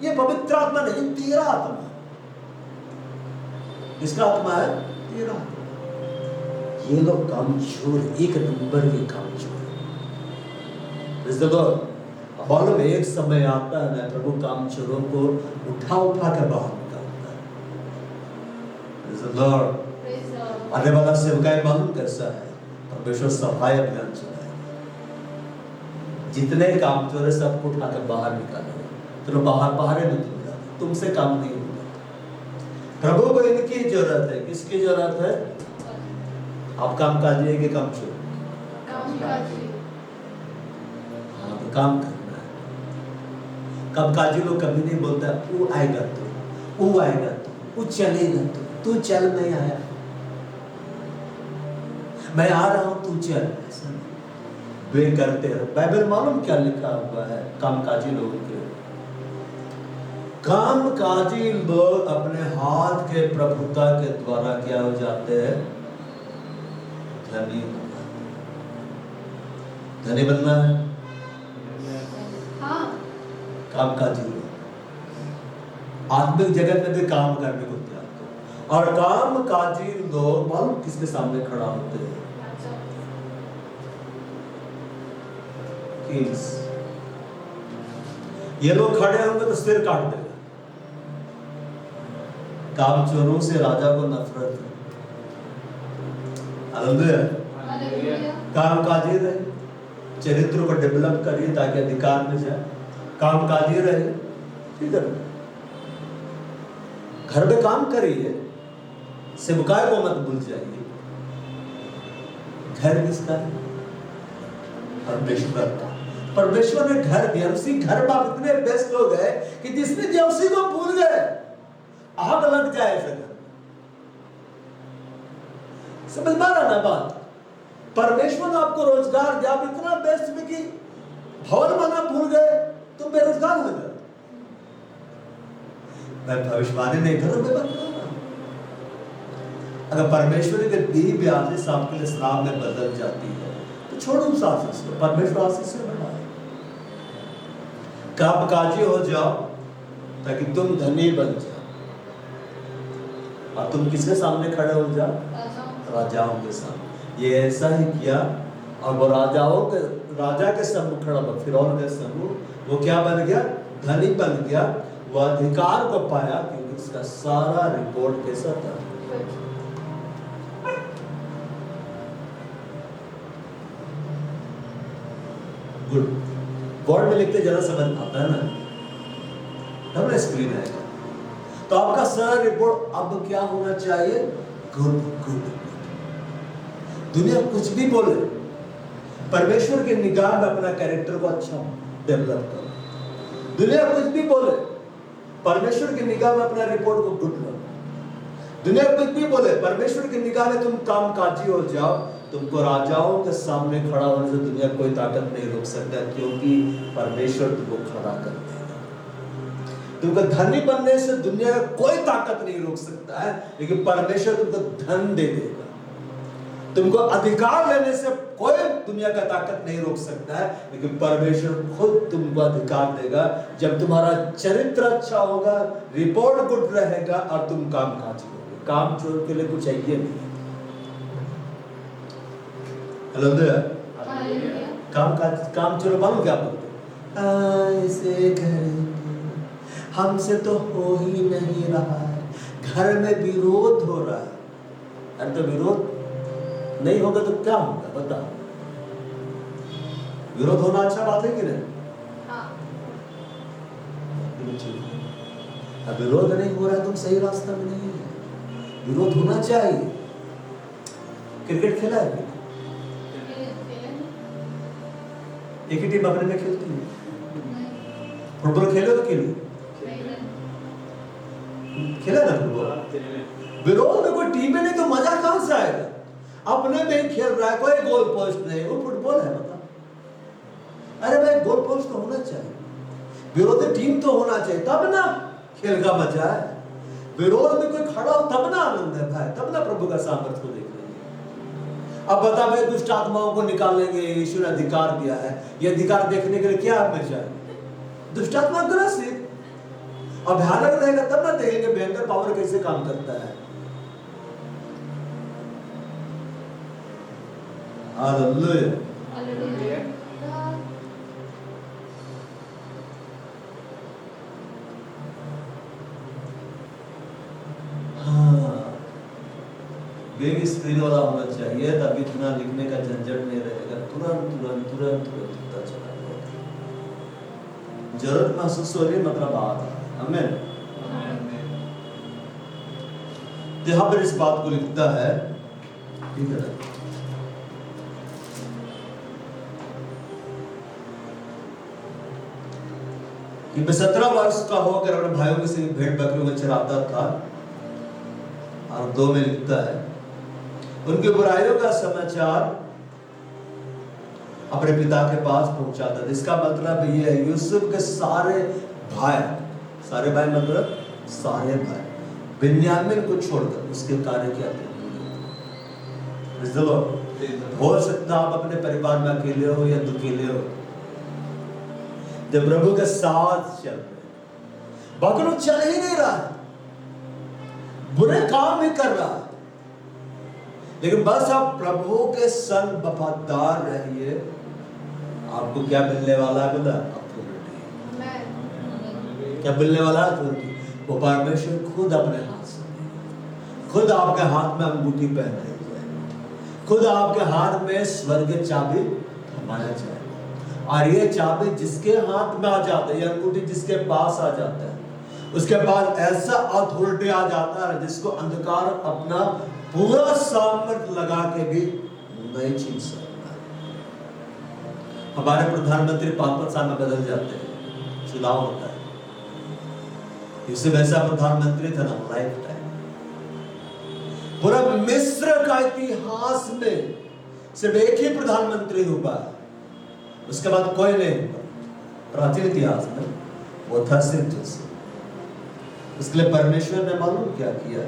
ये पवित्र आत्मा नहीं, तेरा आत्मा। किसका आत्मा है? तेरा आत्मा। ये लोग कामचोर, एक नंबर के कामचोर। मालूम एक समय आता है ना, प्रभु कामचोरों को उठा के बाहर निकालता है। आने वाला सेवकाई मालूम कैसा है? परमेश्वर सफाई अभियान चलाएगा, जितने कामचोर है सबको उठा के बाहर निकालेगा। तो बाहर नहीं निकलेगा, तुमसे काम नहीं होगा। प्रभु को इनकी जरूरत है। किसकी जरूरत है? आप काम काजी है कि कामचोर? काम करना है। कामकाजी लोग कभी नहीं बोलता वो आएगा तो, वो आएगा तो, वो चलेगा तो, तू चल, नहीं आया, मैं आ रहा हूं, तू चल। ऐसा नहीं, वे करते रहो। बाइबल मालूम क्या लिखा हुआ है कामकाजी लोगों के? कामकाजी लोग अपने हाथ के प्रभुता के द्वारा क्या हो जाते हैं? धनी बनना है। कामकाजी लोग आत्मिक जगत में भी काम करने को तैयार करो। और कामकाजी लोग मालूम किसके सामने खड़ा होते हैं? किंग्स। ये लोग खड़े होंगे तो सिर काट देगा। कामचोरों से राजा को नफरत है। हालेलुया। हालेलुया। कामकाजी रहे, चरित्र को डेवलप करिए ताकि अधिकार में जाए। कामकाजी रहे, ठीक है, घर में काम करिए, सेवकाई को मत भूल जाइए। घर किसका है? परमेश्वर का। परमेश्वर ने घर दिया, उसी घर में आप इतने व्यस्त हो गए कि जिसने दिया उसी को भूल गए। आग लग जाए ऐसे घर। समझ में आ रहा ना बात? परमेश्वर ने आपको रोजगार दिया, आप इतना व्यस्त में कि भवन बना भूल गए, तुम बेरोजगार हो जाओ। मैं भविष्यवाणी नहीं करूं, मैं बता रहा हूं। अगर परमेश्वर के दी भी आशीष आपके लिए श्राप में बदल जाती है तो छोड़ो उस आशीष को, परमेश्वर आशीष से बढ़ाए। कामकाजी हो जाओ ताकि तुम धनी बन जाओ। और तुम किसके सामने खड़े हो जाओ? राजाओं के सामने। ये ऐसा ही किया और वो राजा के सम्मुख खड़ा हुआ, फिरौन के सम्मुख। वो क्या बन गया? धनी बन गया। वो अधिकार को पाया क्योंकि उसका सारा रिपोर्ट कैसा था? गुड। बोर्ड में लिखते जरा समझ आता है ना, तब ना स्क्रीन आएगा। तो आपका सारा रिपोर्ट अब क्या होना चाहिए? Good good. दुनिया कुछ भी बोले, परमेश्वर की निगाह में अपना कैरेक्टर को अच्छा डेवलप करो। दुनिया कुछ भी बोले, परमेश्वर की निगाह में अपना रिपोर्ट को गुड करो। दुनिया कुछ भी बोले, परमेश्वर की निगाह में तुम कामकाजी हो जाओ। तुमको राजाओं के सामने खड़ा होने से दुनिया कोई ताकत नहीं रोक सकता, क्योंकि परमेश्वर तुमको खड़ा कर देगा। तुमको धनी बनने से दुनिया का कोई ताकत नहीं रोक सकता है, लेकिन परमेश्वर तुमको धन दे देगा। तुमको अधिकार लेने से कोई दुनिया का ताकत नहीं रोक सकता है, लेकिन परमेश्वर खुद तुमको अधिकार देगा जब तुम्हारा चरित्र अच्छा होगा, रिपोर्ट गुड रहेगा और तुम कामकाजी होगे। काम चोर के लिए कुछ चाहिए नहीं। हालेलुया। काम चोर मालूम क्या बोलते? ऐसे करेंगे, हमसे तो हो ही नहीं रहा है, घर में विरोध हो रहा है। अरे तो विरोध नहीं होगा तो क्या होगा बताओ? विरोध होना अच्छा बात है कि नहीं? हाँ। अब विरोध नहीं हो रहा है, तुम सही रास्ता में नहीं है। विरोध होना चाहिए। क्रिकेट खेला है? एक ही टीम अपने में खेलती है। फुटबॉल खेले तो खेलो, खेला ना फुटबॉल। विरोध में कोई टीम में नहीं तो मजा कहां से आएगा? अपने में खेल रहा है, कोई गोल पोस्ट नहीं, वो फुटबॉल है बता। अरे भाई गोल पोस्ट तो होना चाहिए, विरोधी टीम तो होना चाहिए, तब ना खेल का मजा है। विरोध में कोई खड़ा हो तब ना आनंद है भाई, तब ना प्रभु का सामर्थ्य को देख लेंगे। अब बता भाई दुष्ट आत्माओं को निकालेंगे, यीशु ने अधिकार दिया है। ये अधिकार देखने के लिए क्या हमें चाहिए? दुष्ट आत्मा ग्रसित और भयानक रहेगा तब ना देखेंगे भयंकर पावर कैसे काम करता है। हालेलुया। हालेलुया। बेबी स्क्रीन वाला होना चाहिए, तब इतना लिखने का झंझट नहीं रहेगा। तुरंत तुरंत तुरंत तुरंत पता चला जाएगा। जरूरत महसूस हो रही है मतलब बात। आमीन। यहाँ पर इस बात को लिखता है, ठीक है, कि मैं 17 वर्ष का होकर अपने भाइयों के संग भेड़ बकरियों को चराता था। और 2 में लिखता है, उनकी बुराइयों का समाचार अपने पिता के पास पहुंचाता था। इसका मतलब ये है यूसुफ के सारे भाई मतलब सारे भाई बिन्यामीन को छोड़कर उसके कार्य क्या थे? हो सकता आप अपने परिवार में अकेले हो या दुकेले हो, जब प्रभु के साथ चल रहे, बकरू चल ही नहीं रहा है, बुरे काम ही कर रहा है, लेकिन बस आप प्रभु के संग वफादार रहिए। आपको क्या मिलने वाला है? पता? क्या मिलने वाला है? वो परमेश्वर खुद अपने हाथ से, खुद आपके हाथ में अंगूठी पहने, खुद आपके हाथ में स्वर्ग चाबी थमाया जाए, और ये चाबी जिसके हाथ में आ जाता है, यह अंगूठी जिसके पास आ जाता है, उसके पास ऐसा अथॉरिटी आ जाता है जिसको अंधकार अपना पूरा सामर्थ्य लगा के भी नहीं छीन सकता। हमारे प्रधानमंत्री 5-5 साल में बदल जाते हैं, चुनाव होता है। इससे वैसा प्रधानमंत्री था ना, लाइफ टाइम। पूरा मिस्र का इतिहास में सिर्फ एक ही प्रधानमंत्री हुआ, उसके बाद कोई नहीं हुआ प्राचीन इतिहास में, वो था सिर्फ जोसेफ। उसके लिए परमेश्वर ने मालूम क्या किया,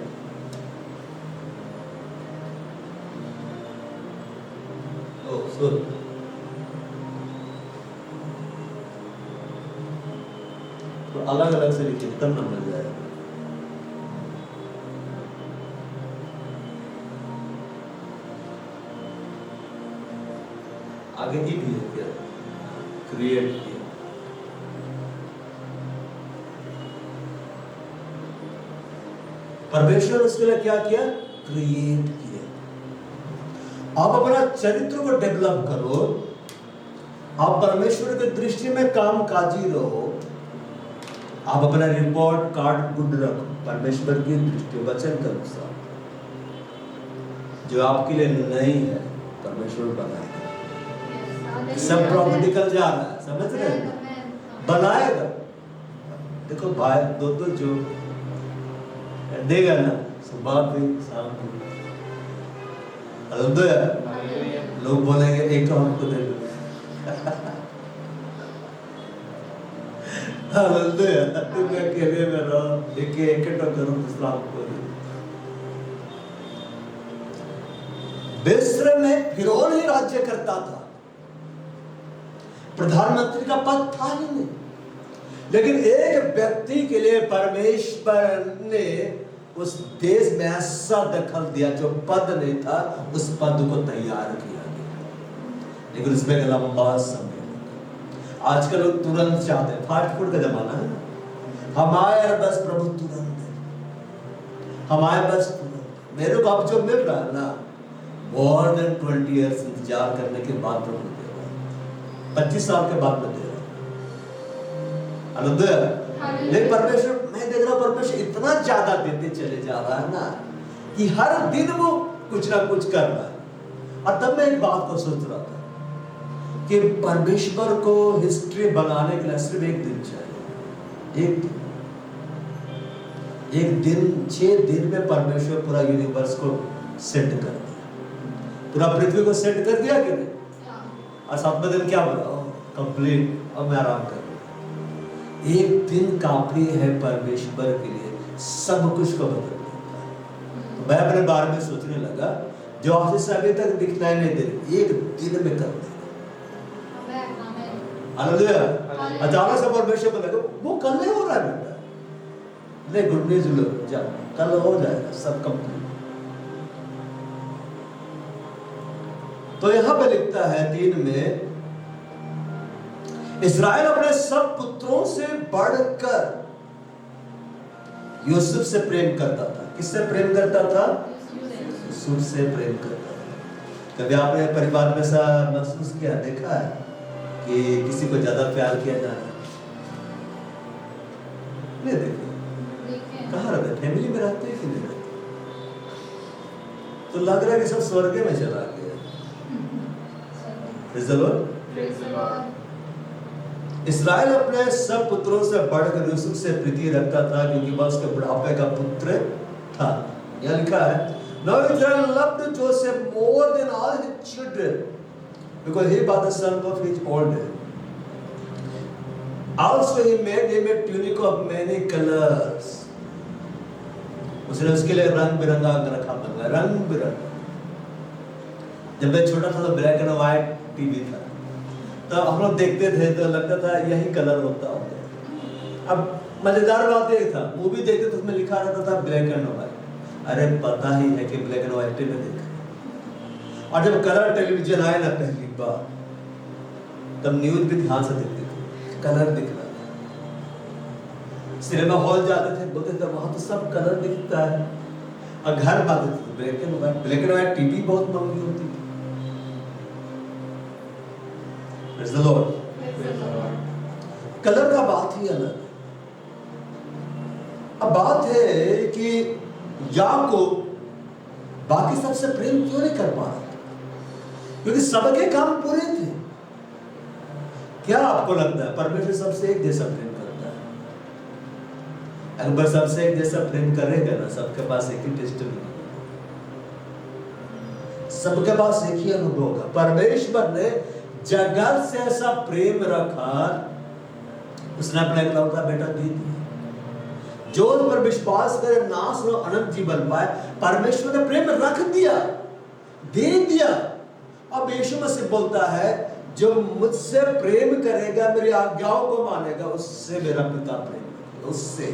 तो अलग अलग से लिखिए तब न मिल जाएगा। आगे ही भी है क्या, क्रिएट किया। परमेश्वर उसके लिए क्या किया, क्रिएट किया। आप अपना चरित्र को डेवलप करो, आप परमेश्वर की दृष्टि में कामकाजी रहो, आप अपना रिपोर्ट कार्ड गुड रखो परमेश्वर की दृष्टि वचन के अनुसार। जो आपके लिए नहीं है परमेश्वर बनाएगा। सब प्रॉपर्टिकल जा रहा है, समझ रहे हैं, बनाएगा। देखो भाई दो जो देगा ना, सुबह भी शाम को लोग बोलेंगे एक तो हमको दे दो। तुम अकेले में रहो, एक तो करो, दूसरा हमको दे। मिस्र में फिरौन ही राज्य करता था, प्रधानमंत्री का पद था ही नहीं, लेकिन एक व्यक्ति के लिए परमेश्वर ने उस देश में ऐसा दखल दिया, जो पद नहीं था उस पद को तैयार किया गया, लेकिन उसमें एक लंबा समय। आजकल लोग तुरंत चाहते हैं, फास्ट फूड का जमाना है, हमारे बस प्रभु तुरंत है, हमारे बस तुरंत। मेरे को अब जो मिल रहा है ना, more than 20 years इंतजार करने के बाद प्रभु दे रहा है, 25 साल के बाद में दे रहा है। लेकिन परमेश्वर, मैं देख रहा हूं परमेश्वर इतना ज्यादा देते चले जा रहा है ना, कि हर दिन वो कुछ ना कुछ कर रहा है। और तब मैं एक बात को सोच रहा था कि परमेश्वर को हिस्ट्री बनाने के लिए सिर्फ एक दिन चाहिए, एक दिन 6 दिन में परमेश्वर पूरा यूनिवर्स को सेट कर दिया, पूरा पृथ्वी को सेट कर दिया कि नहीं। और 7वें दिन क्या बोला, कंप्लीट, अब मैं आराम कर। एक दिन काफी है परमेश्वर के लिए सब कुछ को बदल देता है। तो मैं अपने बारे में सोचने लगा, जो आज से अभी तक दिखलाई नहीं दे रही, एक दिन में कर देगा। अचानक से परमेश्वर को लगा वो कल नहीं हो रहा है बेटा, ले गुड न्यूज लो, जाओ कल हो जाएगा सब कंप्लीट। तो यहां पे लिखता है 3 में, इस्राएल अपने सब पुत्रों से बढ़कर यूसुफ से प्रेम करता था। किससे प्रेम करता था? यूसुफ से प्रेम करता था। कभी आपने परिवार में ऐसा महसूस किया, देखा है कि किसी को ज्यादा प्यार किया जा रहा है? नहीं देखिए, कहाँ रहते हैं, फैमिली में रहते हैं कि नहीं रहते? तो लग रहा है कि सब स्वर्ग में चला गया। इस्राएल अपने सब पुत्रों से बढ़कर यूसुफ से प्रीति रखता था, क्योंकि वह उसके बुढ़ापे का पुत्र था। यह लिखा है, Now Israel loved Joseph more than all his children, because he was the son of his old age. Also he made him a tunic of many colors. उसने उसके लिए रंग बिरंगा रखा, बंगा रंग बिरंगा। जब मैं छोटा था तो ब्लैक एंड व्हाइट टीवी था, तो हम लोग देखते थे तो लगता था यही कलर होता होगा। अब मजेदार बात यह था, मूवी देखते तो उसमें लिखा रहता था ब्लैक एंड व्हाइट। अरे पता ही है कि ब्लैक एंड व्हाइट में देखा। और जब कलर टेलीविजन आया ना पहली बार, तब न्यूज भी ध्यान से देखते थे, कलर दिख रहा था। सिनेमा हॉल जाते थे, बोलते थे वहां तो सब कलर दिखता है। और घर बात ब्लैक एंड व्हाइट टीवी बहुत महंगी होती है। Praise the Lord। कलर का बात ही अलग है। अब बात है कि याकूब बाकी सबसे प्रेम क्यों नहीं कर पा रहा? क्योंकि सबके काम पूरे थे। क्या आपको लगता है परमेश्वर सबसे एक जैसा प्रेम करता है? अगर सबसे एक जैसा प्रेम करेगा ना, सबके पास एक ही टेस्टिमनी, सबके पास एक ही अनुभव होगा। परमेश्वर ने जगत से ऐसा प्रेम रखा, उसने अपना इकलौता बेटा दे दिया, जो उस पर विश्वास करे नाश हो अनंत जीवन पाए। परमेश्वर ने प्रेम रख दिया, दे दिया। अब यीशु मसीह बोलता है, जो मुझसे प्रेम करेगा, मेरी आज्ञाओं को मानेगा, उससे मेरा पिता प्रेम करेगा, उससे।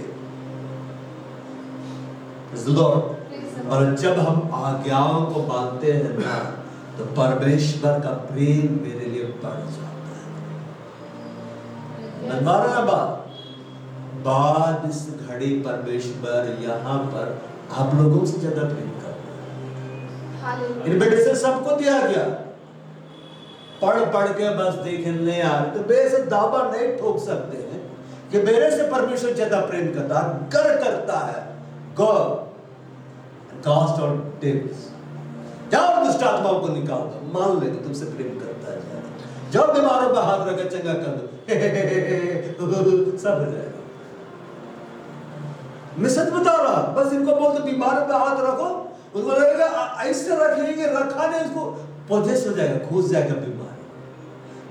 और जब हम आज्ञाओं को मानते हैं ना, तो परमेश्वर का प्रेम मेरे लिए बढ़ जाता है। बाद इस घड़ी परमेश्वर यहाँ पर आप लोगों से ज्यादा प्रेम कर रहा है। इनविटेशन सबको दिया गया, पढ़ के बस देखने आ रहे तो बेसे दावा नहीं ठोक सकते हैं कि मेरे से परमेश्वर ज्यादा प्रेम करता है। कर करता है गॉड कास्ट और डेविल्स। जाओ दुष्ट आत्माओं को निकाल दो, मान ले कि तुमसे प्रेम करता है। जाओ बीमारों पर हाथ रखकर चंगा कर दो, सब हो जाएगा। मैं सच बता रहा, बस इनको बोलते बीमारों पे हाथ रखो, उनको लगेगा ऐसे रख लेंगे, रखा नहीं उसको पोजेस हो जाएगा, घुस जाएगा बीमारी।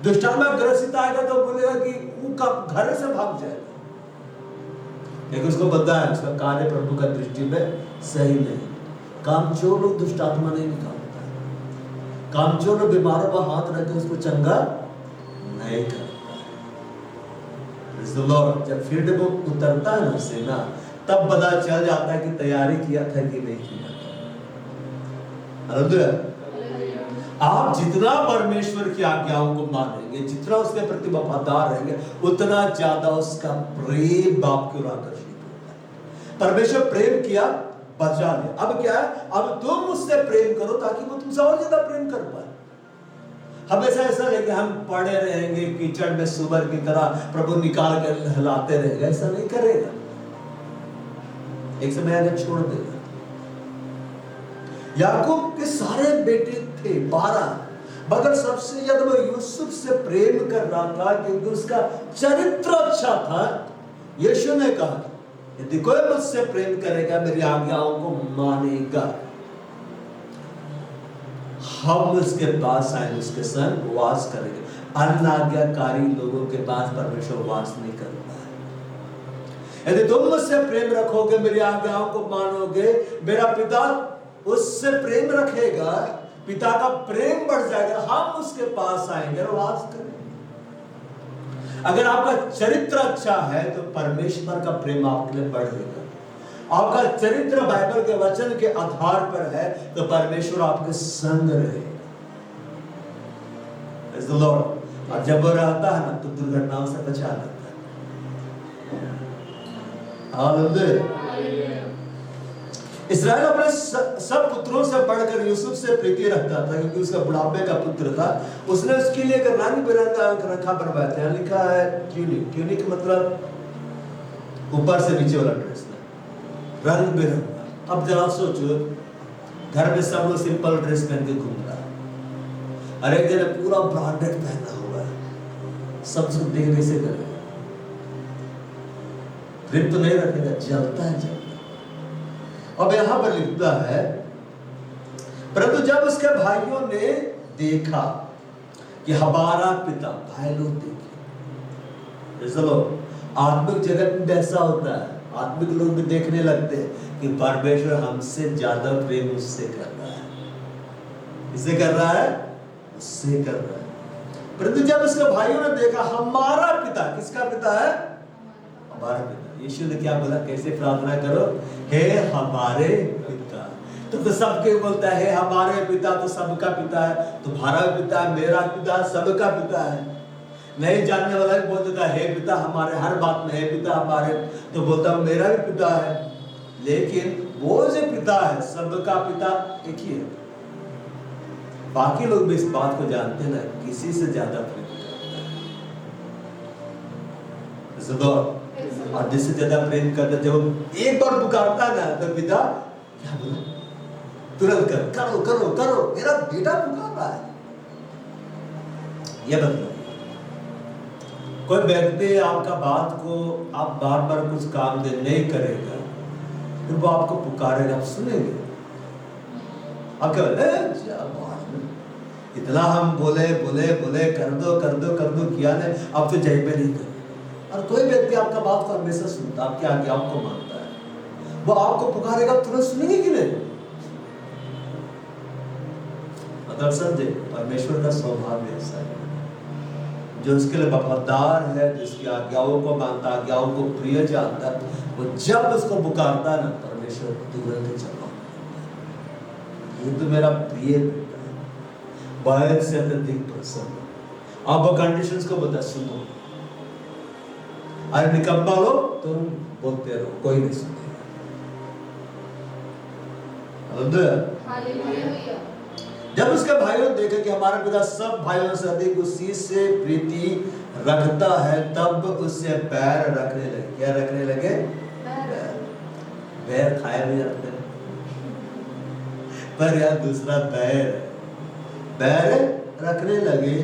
दुष्टात्मा ग्रसित आएगा तो बोलेगा कि वो घर से भाग जाएगा, लेकिन उसको पता है उसका कार्य प्रभु का दृष्टि में सही नहीं। कामचोर लोग दुष्टात्मा नहीं निकालता, कामचोर लोग बीमारों पर हाथ रख के उसको चंगा नहीं करता। जब फील्ड में उतरता है ना सेना, तब पता चल जाता है कि तैयारी किया था कि नहीं किया था। आप जितना परमेश्वर की आज्ञाओं को मानेंगे, जितना उसके प्रति वफादार रहेंगे, उतना ज्यादा उसका प्रेम आपकी ओर आकर्षित होता है। परमेश्वर प्रेम किया, बचा लिया। अब क्या है, अब तुम मुझसे प्रेम करो ताकि वो तुमसे और ज्यादा प्रेम कर पाए। हमेशा ऐसा नहीं कि हम पड़े रहेंगे कीचड़ में सुअर की तरह, प्रभु निकाल कर नहलाते रहेगा, ऐसा नहीं करेगा। एक समय आगे छोड़ देगा। याकूब के सारे बेटे थे 12, मगर सबसे ज्यादा वो यूसुफ से प्रेम कर रहा था क्योंकि उसका चरित्र अच्छा था। यीशु ने कहा, यदि कोई मुझसे प्रेम करेगा, मेरी आज्ञाओं को मानेगा, हम उसके पास आए, उसके संग वास करेंगे। अनाज्ञाकारी लोगों के पास परमेश्वर वास नहीं करता है। यदि तुम मुझसे प्रेम रखोगे, मेरी आज्ञाओं को मानोगे, मेरा पिता उससे प्रेम रखेगा, पिता का प्रेम बढ़ जाएगा, हम उसके पास आएंगे और वास करेंगे। अगर आपका चरित्र अच्छा है तो परमेश्वर का प्रेम आपके लिए बढ़ेगा। आपका चरित्र बाइबल के वचन के आधार पर है तो परमेश्वर आपके संग रहेगा। और जब वो रहता है ना तो दुर्घटनाओं से बचा लेता है। हालेलुया। इस्राएल अपने सब पुत्रों से बढ़कर यूसुफ से प्रीति रखता था क्योंकि उसका बुढ़ापे का पुत्र था। उसने उसके लिए एक रंग बिरंगा रखा बनवाया था। लिखा है ट्यूनिक। ट्यूनिक मतलब ऊपर से नीचे वाला ड्रेस, रंग बिरंगा। अब जरा सोचो, घर में सब लोग सिंपल ड्रेस पहन के घूम रहा है, और एक जन पूरा ब्रांडेड पहना हुआ है, सब सुख देखने से करेगा, फिर तो नहीं रखेगा, जलता है जलता। अब यहां पर लिखता है, परंतु जब उसके भाइयों ने देखा कि हमारा पिता, भाई लोग देखे, चलो आत्मिक जगत में ऐसा होता है, आत्मिक लोग भी देखने लगते हैं कि परमेश्वर हमसे ज्यादा प्रेम उससे कर रहा है। इससे कर रहा है, उससे कर रहा है। परंतु जब उसके भाइयों ने देखा हमारा पिता, किसका पिता है? हमारा पिता। यीशु ने क्या बोला? कैसे प्रार्थना करो? हे हमारे पिता। तो सबके बोलता है हमारे पिता, तो सबका पिता है, तुम्हारा पिता है, मेरा पिता, सबका पिता है। नहीं जानने वाला भी बोल देता है हे पिता हमारे, हर बात में हे पिता हमारे, तो बोलता हूं मेरा भी पिता है। लेकिन वो जो पिता है, सबका पिता एक ही है। बाकी लोग भी इस बात को जानते हैं ना, किसी से ज्यादा प्रेम करता है और जिससे ज्यादा प्रेम करता है, जब एक बार पुकारता है ना तो पिता क्या बोला, तुरंत करो करो करो, मेरा बेटा पुकार रहा है। यह मतलब कोई व्यक्ति आपका बात को आप बार बार कुछ काम दे नहीं करेगा, फिर वो आपको पुकारेगा, आप सुनेंगे। आप क्या बोले, इतना हम बोले बोले बोले कर दो किया नहीं, अब तो जय पे नहीं कर। और कोई व्यक्ति आपका बात को हमेशा सुनता, आपके आज्ञाओं को मानता है, वो आपको पुकारेगा, तुरंत सुनेंगे कि नहीं? मतलब समझे, परमेश्वर का स्वभाव ऐसा है, जो उसके लिए वफादार है, जिसकी आज्ञाओं को मानता, आज्ञाओं को प्रिय जानता है, वो जब उसको पुकारता है ना, परमेश्वर तुरंत चला, ये तो मेरा प्रिय बेटा है, बहुत से अत्यधिक प्रसन्न। आप वो कंडीशंस को बता, सुनो। अरे निकम्मा लो, तुम बोलते रहो, कोई नहीं सुनेगा। हालेलुया। जब उसके भाइयों देखे कि हमारा पिता सब भाइयों से अधिक उसी से प्रीति रखता है, तब उससे बैर रखने लगे। क्या रखने लगे? बैर खाया भी जाते हैं, पर यार दूसरा बैर रखने लगे,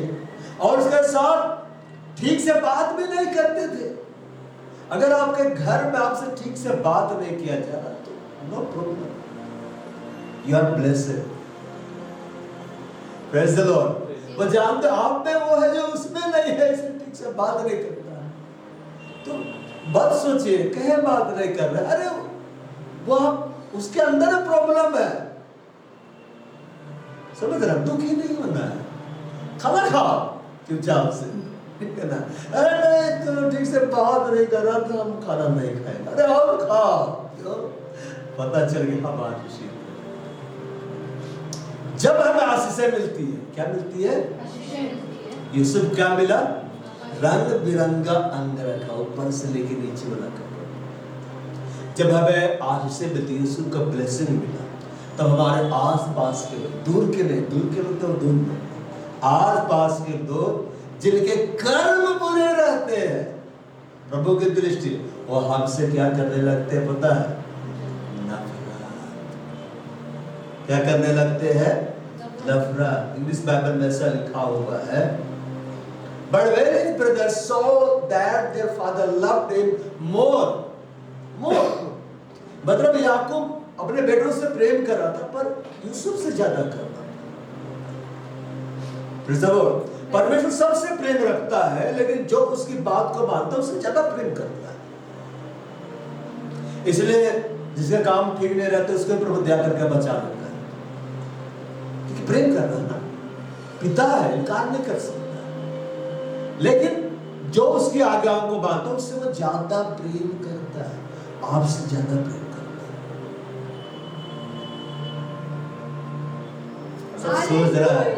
और उसके साथ ठीक से बात भी नहीं करते थे। अगर आपके घर में आपसे ठीक से बात नहीं किया जा रहा तो no problem, you are blessed. Praise the Lord. वो जानते आप में वो है जो उसमें नहीं है, इसलिए ठीक से बात नहीं करता है। तो बात सोचिए, कहे बात नहीं कर रहे, अरे वो उसके अंदर प्रॉब्लम है, समझ रहे? दुखी नहीं होना है, खाना खाओ चुपचाप से, ठीक है ना? अरे नहीं तो ठीक से बात नहीं कर रहा तो हम खाना नहीं खाएंगे। अरे और खाओ, पता चल गया बात उसी। जब हमें आशीषें मिलती है, क्या मिलती है? यूसुफ क्या मिला? रंग बिरंगा अंगरखा, ऊपर से लेके नीचे वाला कपड़ा। जब हमें आशीषें मिलती है, यूसुफ का ब्लेसिंग मिला, तब हमारे आस पास के लोग, दूर के लोग तो दूर में, आस पास के लोग जिनके कर्म बुरे रहते हैं, प्रभु की दृष्टि, वो हमसे क्या करने लगते हैं पता है? क्या करने लगते हैं? नफरत। इंग्लिश बाइबल में ऐसा लिखा हुआ है, But when his brothers saw that their father loved him more, मतलब याकूब अपने बेटों से प्रेम कर रहा था, पर यूसुफ से ज्यादा कर रहा था। परमेश्वर सबसे प्रेम रखता है, लेकिन जो उसकी बात को मानता है उससे ज्यादा प्रेम करता है। इसलिए जिसके काम ठीक नहीं रहते उसके ऊपर दया करके बचा लेता है, क्योंकि प्रेम कर रहा है ना, पिता है, इनकार नहीं कर सकता। लेकिन जो उसकी आज्ञाओं को मानता है उससे वो ज्यादा प्रेम करता है, आपसे ज्यादा प्रेम करता है। सब सोच रहा है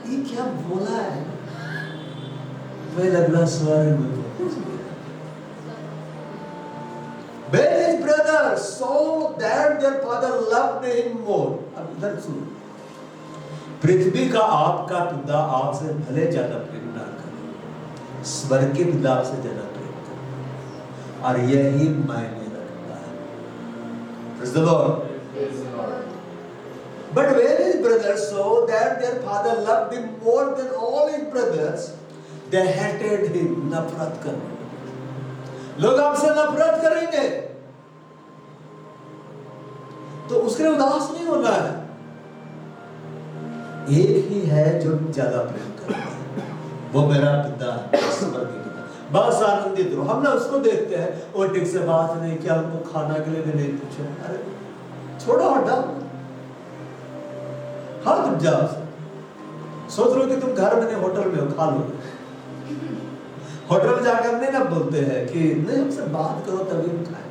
ये क्या बोला है, मैं लग रहा स्वर्ग में पहुंच गया। When his brothers saw that their father loved him more, अब इधर सुनो, पृथ्वी का आपका पिता आपसे भले ज्यादा प्रेम ना करे, स्वर्ग के पिता आपसे ज्यादा प्रेम करे, और यही मायने रखता है। Praise the Lord. But when his brothers saw that their father loved him more than all his brothers, they hated him. नफरत करने लगे। लोग आपसे नफरत करेंगे तो उसके लिए उदास नहीं होना है। एक ही है जो ज्यादा प्रेम करता है, वो मेरा पिता है, स्वर्ग के पिता। बस आनंदित रहो। हम ना उसको देखते हैं, वो ठीक से बात नहीं किया, उनको खाना के लिए भी नहीं पूछा, अरे छोड़ो हटा, हाँ तुम जाओ, सोच लो कि तुम घर में नहीं होटल में हो, खा लो। होटल में जाकर नहीं ना बोलते हैं कि नहीं हमसे बात करो तभी हम खाए,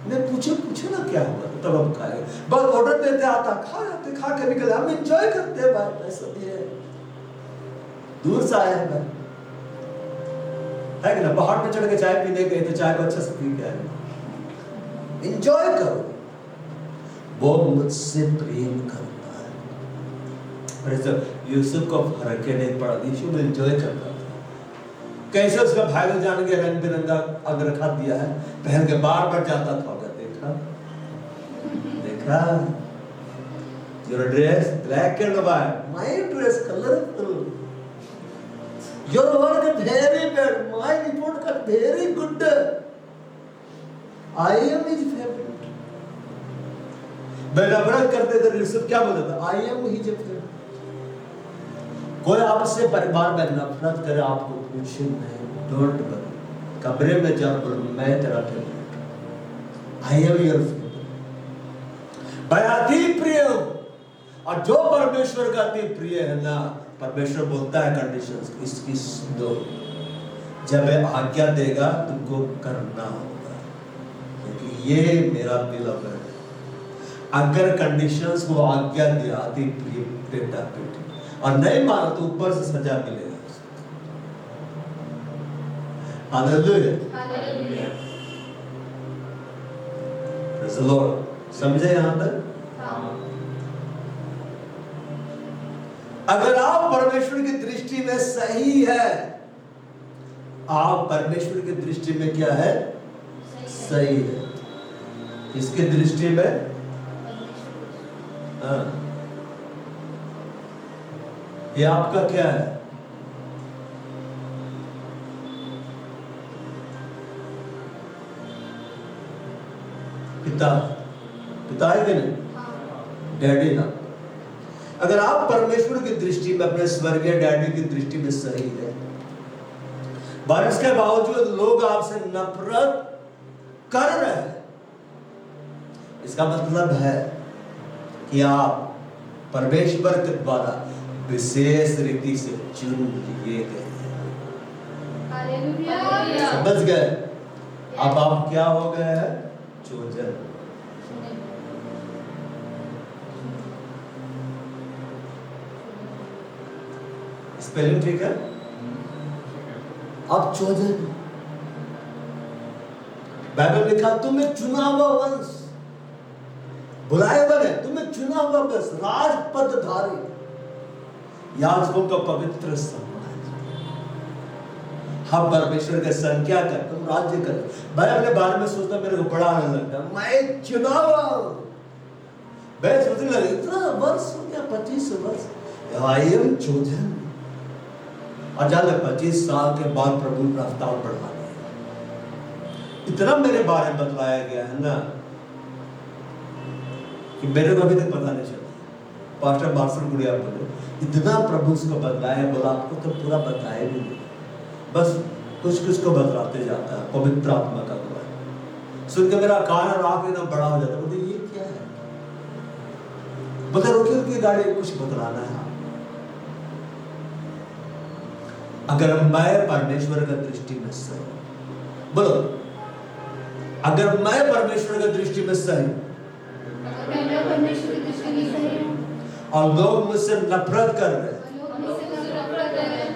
नहीं पूछो ना क्या हुआ तब हम खाए। बस ऑर्डर देते, आता खा जाते, खा के निकले, हम एंजॉय करते हैं भाई, ऐसा भी है, दूर से आए हैं भाई, है कि ना? पहाड़ पे चढ़ के चाय पीने गए तो चाय को अच्छा से पी के आए, एंजॉय करो, वो मुझसे प्रेम करता है। यूसुफ को फर्क नहीं पड़ा, यीशु में एंजॉय करता था। कैसे उसका भाई लोग जान के रंग बिरंगा अग्रखा दिया है, पहन के बार बार जाता था। देखा देखा, your dress black and white, my dress colorful, your work very bad, my report card very good, I am his favorite। मैं नफरत करते थे, यूसुफ क्या बोलता था? I am his favorite। कोई आपसे परिवार में नफरत करे, आपको पूछे नहीं, डोंट वरी, कमरे में जा बोलो मैं तेरा favourite, I am your favourite, मैं अति प्रिय हूं। और जो परमेश्वर का अति प्रिय है ना, परमेश्वर बोलता है कंडीशंस इसकी दो, जब मैं आज्ञा देगा तुमको करना होगा, क्योंकि ये मेरा बिलव है। अगर कंडीशंस को आज्ञा दिया अति प्रिय बेटा बेटी और नहीं माना तो ऊपर से सजा मिलेगा। Hallelujah, praise the Lord. समझे यहां तक? अगर आप परमेश्वर की दृष्टि में सही है, आप परमेश्वर की दृष्टि में क्या है? सही है। इसकी दृष्टि में ये आपका क्या है? पिता, पिता है कि नहीं? डैडी ना। अगर आप परमेश्वर की दृष्टि में, अपने स्वर्गीय डैडी की दृष्टि में सही है, पर इसके बावजूद लोग आपसे नफरत कर रहे हैं, इसका मतलब है कि आप परमेश्वर के द्वारा विशेष रीति से चुन लिए गए। समझ गए? अब आप क्या हो गए हैं? चोजन। स्पेलिंग ठीक है? अब चोजन, बाइबल लिखा तुम्हें चुना हुआ वंश, बुलाए बने, तुम्हें चुना हुआ वंश, राजपदधारी, याजकों का पवित्र समाज। हम परमेश्वर के संग क्या कर, तुम राज्य कर। मैं अपने बारे में सोचता, मेरे को बड़ा आनंद लगता, मैं चुना हुआ। मैं सोचने लगा इतना वर्ष हो गया, 25 वर्ष, आई एम चोजन। और ज्यादा 25 साल के बाद प्रभु रफ्तार बढ़ा दिया। इतना मेरे बारे में बतलाया गया है ना कि मेरे को अभी तक पता नहीं चला। पास्टर मार्शल गुड़िया बोले इतना प्रभु उसको बतलाया, बोला आपको तो पूरा बताया भी नहीं, बस कुछ कुछ को बतलाते जाता है, पवित्र आत्मा का द्वारा। सुन के मेरा कान और आंख एकदम बड़ा हो जाता है। बोलते ये क्या है? बोलते रोकिए उनकी गाड़ी, कुछ बतलाना है। अगर मैं परमेश्वर का दृष्टि में सही, बोलो अगर मैं परमेश्वर का दृष्टि में सही और लोग मुझसे नफरत कर रहे हैं,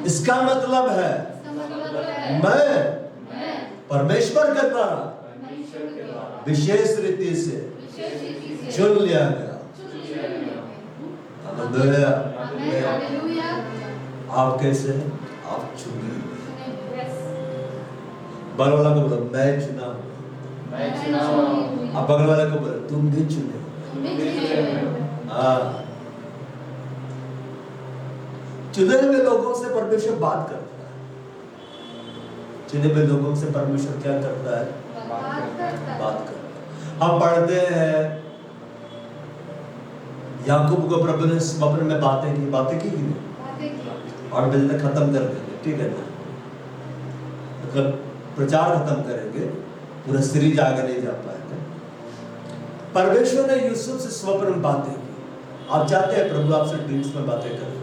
इसका मतलब है मैं परमेश्वर के द्वारा विशेष रीति से चुन लिया गया। आप कैसे हैं? आप चुने। बगल वाला को बोलो मैं चुना हूं। अब बगल वाले को बोलो तुम भी चुने। चुने हुए लोगों से परमेश्वर बात करता है। चुने हुए लोगों से परमेश्वर क्या करता है? बात करता है। हम पढ़ते हैं याकूब को प्रभु ने स्वप्न में बातें की और बिल्कुल खत्म कर देंगे, ठीक है ना? मतलब प्रचार खत्म करेंगे, पूरा सीरीज आगे नहीं जा पाएगा। परमेश्वर ने यूसुफ से स्वप्न में बातें की। आप चाहते हैं प्रभु आपसे ड्रीम्स में बातें करें?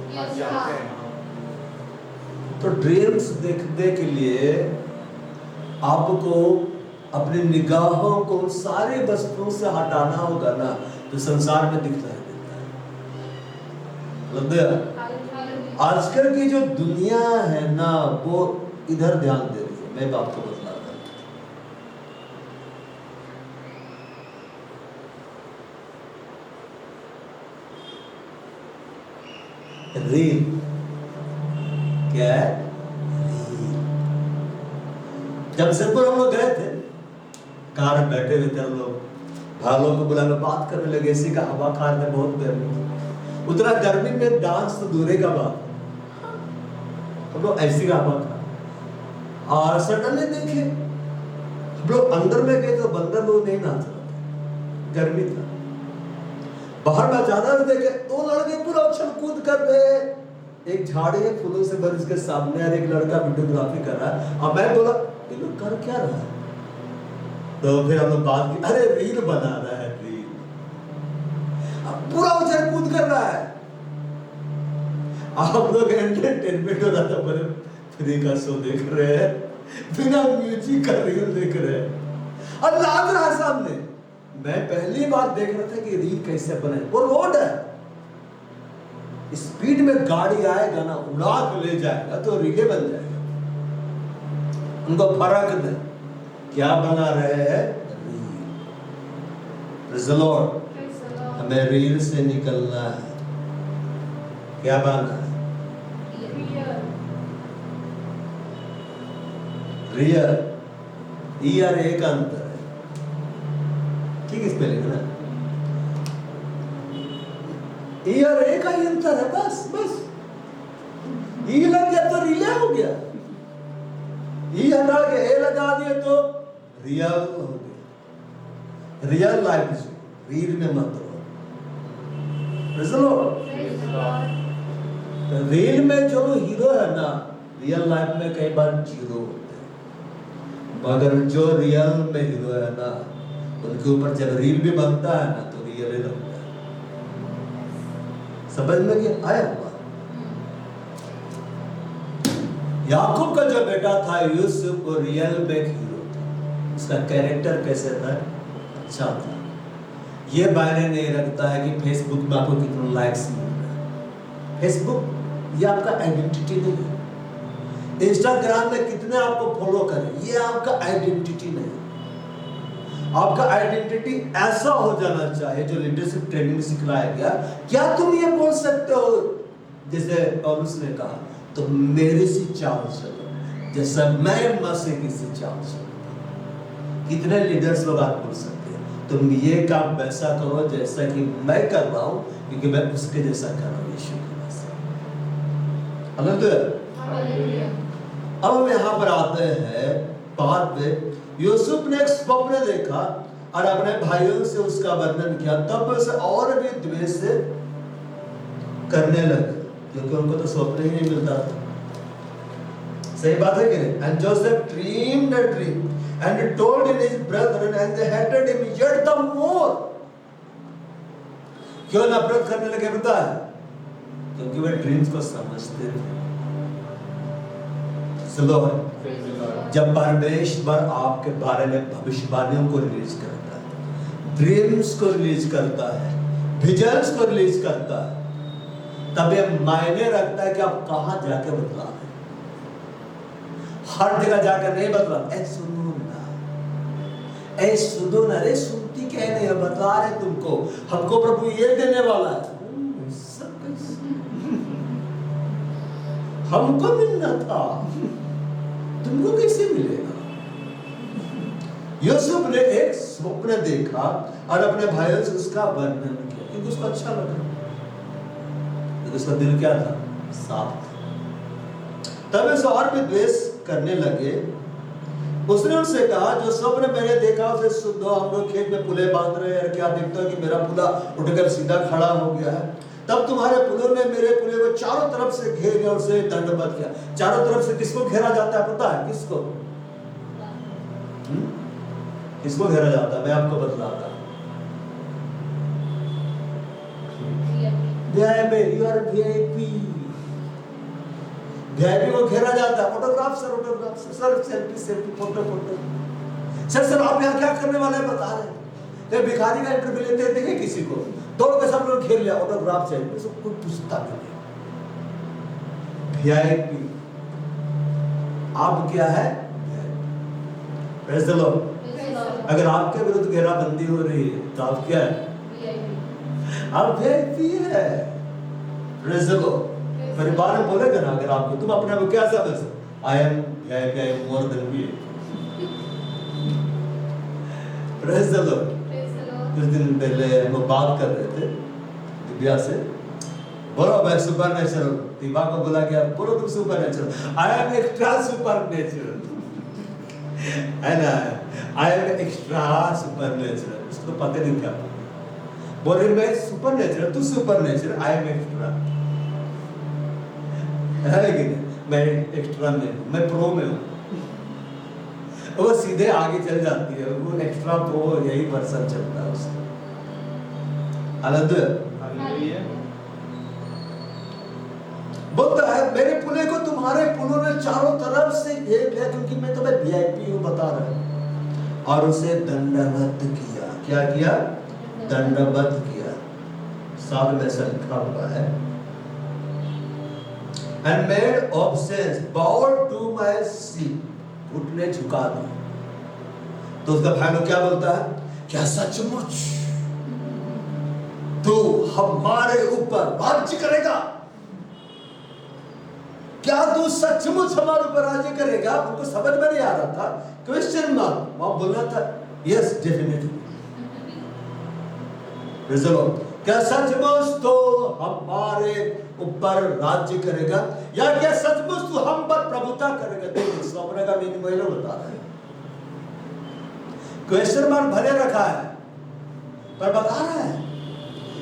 तो ड्रीम्स देखने के लिए आपको अपनी निगाहों को सारी वस्तुओं से हटाना होगा ना, तो संसार में दिखलाई देता है। आजकल की जो दुनिया है ना, वो इधर ध्यान दे रही है। मैं आपको बतलाता हूं, रील। क्या है? रील। जब सिर्फ हम लोग गए थे, कार में बैठे हुए थे हम लोग, भालों को बुला लो, बात करने लगे, इसी का हवा खा रहे, बहुत गर्मी। उतना गर्मी में डांस तो दूरे का बात, हम लोग ऐसी का हवा खा। और सडनली देखे हम लोग अंदर में गए तो बंदर लोग नहीं नाच रहा था, गर्मी था। बाहर में ज्यादा देखे दो लड़के पूरा उछल कूद कर रहे, एक झाड़ी है फूलों से भर, इसके सामने और एक लड़का वीडियोग्राफी कर रहा है। और मैं बोला ये लोग कर क्या रहा है? तो फिर हम लोग बात की, अरे रील बना रहा है, रील। अब पूरा उछल कूद कर रहा है। आप लोग एंटरटेनमेंट हो रहा था, बोले फ्री का शो देख रहे हैं, बिना म्यूजिक का रील देख रहे हैं और नाच रहा है सामने। मैं पहली बार देख रहा था कि रील कैसे बने। वो रोड है, स्पीड में गाड़ी आएगा ना, उड़ा के ले जाएगा तो रीले बन जाएगा। उनको फर्क नहीं, क्या बना रहे हैं? रील। हमें रील से निकलना है। क्या बनना है? रियल। ई और ए का अंतर है, ठीक है? स्पेलिंग ना, ई और ए का ही अंतर है, बस बस। ई लग गया तो रियल हो गया, ई हटा के ए लगा दिए तो रियल हो गया। रियल लाइफ रील में मत रहो। रील में जो हीरो है ना, रियल लाइफ में कई बार जीरो होते हैं। मगर जो रियल में हीरो है ना, उनके ऊपर जब रील भी बनता है ना तो रियल ही लगता है। समझ में कि आया हुआ? याकूब का जो बेटा था यूसुफ, वो रियल में हीरो था। उसका कैरेक्टर कैसे था? अच्छा था। ये मायने नहीं रखता है कि फेसबुक में आपको कितने लाइक्स मिल रहे हैं। फेसबुक ये आपका आइडेंटिटी नहीं है। इंस्टाग्राम में कितने आपको फॉलो करें, ये आपका आइडेंटिटी नहीं है। आपका आइडेंटिटी ऐसा हो जाना चाहिए जो लीडरशिप ट्रेनिंग में सिखलाया गया। क्या तुम ये बोल सकते हो, जैसे पौलुस ने कहा, तुम मेरे से चाल चलो जैसा मैं मसीह की से चाल चलता। कितने लीडर्स लोग आप बोल सकते हैं, तुम ये काम वैसा करो जैसा कि मैं कर रहा हूं, क्योंकि मैं उसके जैसा कर रहा हूं, यीशु के जैसा। हालेलुया। अब हम यहाँ पर आते हैं बात में, यूसुफ ने एक स्वप्न देखा और अपने भाइयों से उसका वर्णन किया। तब उसे और भी द्वेष से करने लगे, क्योंकि उनको तो स्वप्न ही नहीं मिलता था। सही बात है कि नहीं? And Joseph dreamed a dream and told in his brethren, and they hated him yet the more. क्यों नफरत करने लगे पता है? क्योंकि वे ड्रीम्स को समझते थे। सुनो, जब परमेश्वर आपके बारे में भविष्यवाणियों को रिलीज करता है, ड्रीम्स को रिलीज करता है, विजन्स को रिलीज करता है, तब ये मायने रखता है कि आप कहां जाके बदला है। हर जगह जाकर नहीं बदला। ऐ सुनो ना, अरे सुनती क्या नहीं है, बता रहे तुमको, हमको प्रभु ये देने वाला है। हमको मिलना था, तुमको कैसे मिलेगा? यूसुफ ने एक स्वप्न देखा और अपने भाइयों से उसका वर्णन किया, क्योंकि उसको अच्छा लगा। उसका दिल क्या था? साफ था। तब उसे और भी द्वेष करने लगे। उसने उनसे कहा, जो स्वप्न मैंने देखा उसे सुन दो। हम लोग खेत में पुले बांध रहे हैं, क्या देखते हो कि मेरा पुला उठकर सीधा खड़ा हो गया है। तब तुम्हारे पुलों ने मेरे पुले को चारों तरफ से घेर लिया और उसे दंडवत किया। चारों तरफ से किसको घेरा जाता है पता है? किसको? किसको घेरा जाता है? मैं आपको बतलाता हूं। VIP को घेरा जाता है। Autograph sir, selfie, photo. Sir आप यहाँ क्या करने वाले हैं बता रहे? भिखारी का इंटरव्यू लेते देखे किसी को, दौड़ के सब लोग घेर लिया, ऑटोग्राफ चाहिए, सब कोई पूछता नहीं। VIP आप क्या है? Praise the Lord. अगर आपके विरुद्ध घेराबंदी हो रही है तो आप क्या है? आप VIP है। Praise the Lord. परिवार में बोलेगा ना अगर आपको, तुम अपने को क्या समझ, I am more than we. Praise the Lord. कुछ दिन पहले हम बात कर रहे थे दिव्या से, बोलो मैं सुपर नेचुरल, दिव्या को बोला क्या, बोलो तुम super natural, I am extra super natural, है ना, I am extra super natural. उसको पता नहीं क्या बोल रही, मैं सुपर नेचुरल, तू super natural, I am extra, है कि नहीं, मैं एक्स्ट्रा में, मैं प्रो में हूँ। वो सीधे आगे चल जाती है, वो एक्स्ट्रा प्रो यही वर्सन चलता है उसका। हालेलुया। बोलता है मेरे पुणे को तुम्हारे पुणों ने चारों तरफ से घेर लिया, क्योंकि मैं तुम्हें वीआईपी हूं, बता रहा हूं। और उसे दंडवत किया। क्या किया? दंडवत किया। साथ में ऐसा लिखा हुआ है, and made obeisance, bowed to my seat, घुटने झुका दिए। तो उसका भाई लोग क्या बोलता है, क्या सचमुच तू हमारे ऊपर राज्य करेगा? क्या तू सचमुच हमारे ऊपर राज्य करेगा? उनको समझ में नहीं आ रहा था, क्वेश्चन मार्क वहां बोलना था, यस डेफिनेटली। क्या सचमुच तो हमारे ऊपर राज्य करेगा, या क्या सचमुच तू हम पर प्रभुता करेगा? देखिए स्वप्न का मीनिंग वही लोग बता रहे हैं, क्वेश्चन मार्क भरे रखा है पर बता रहा है,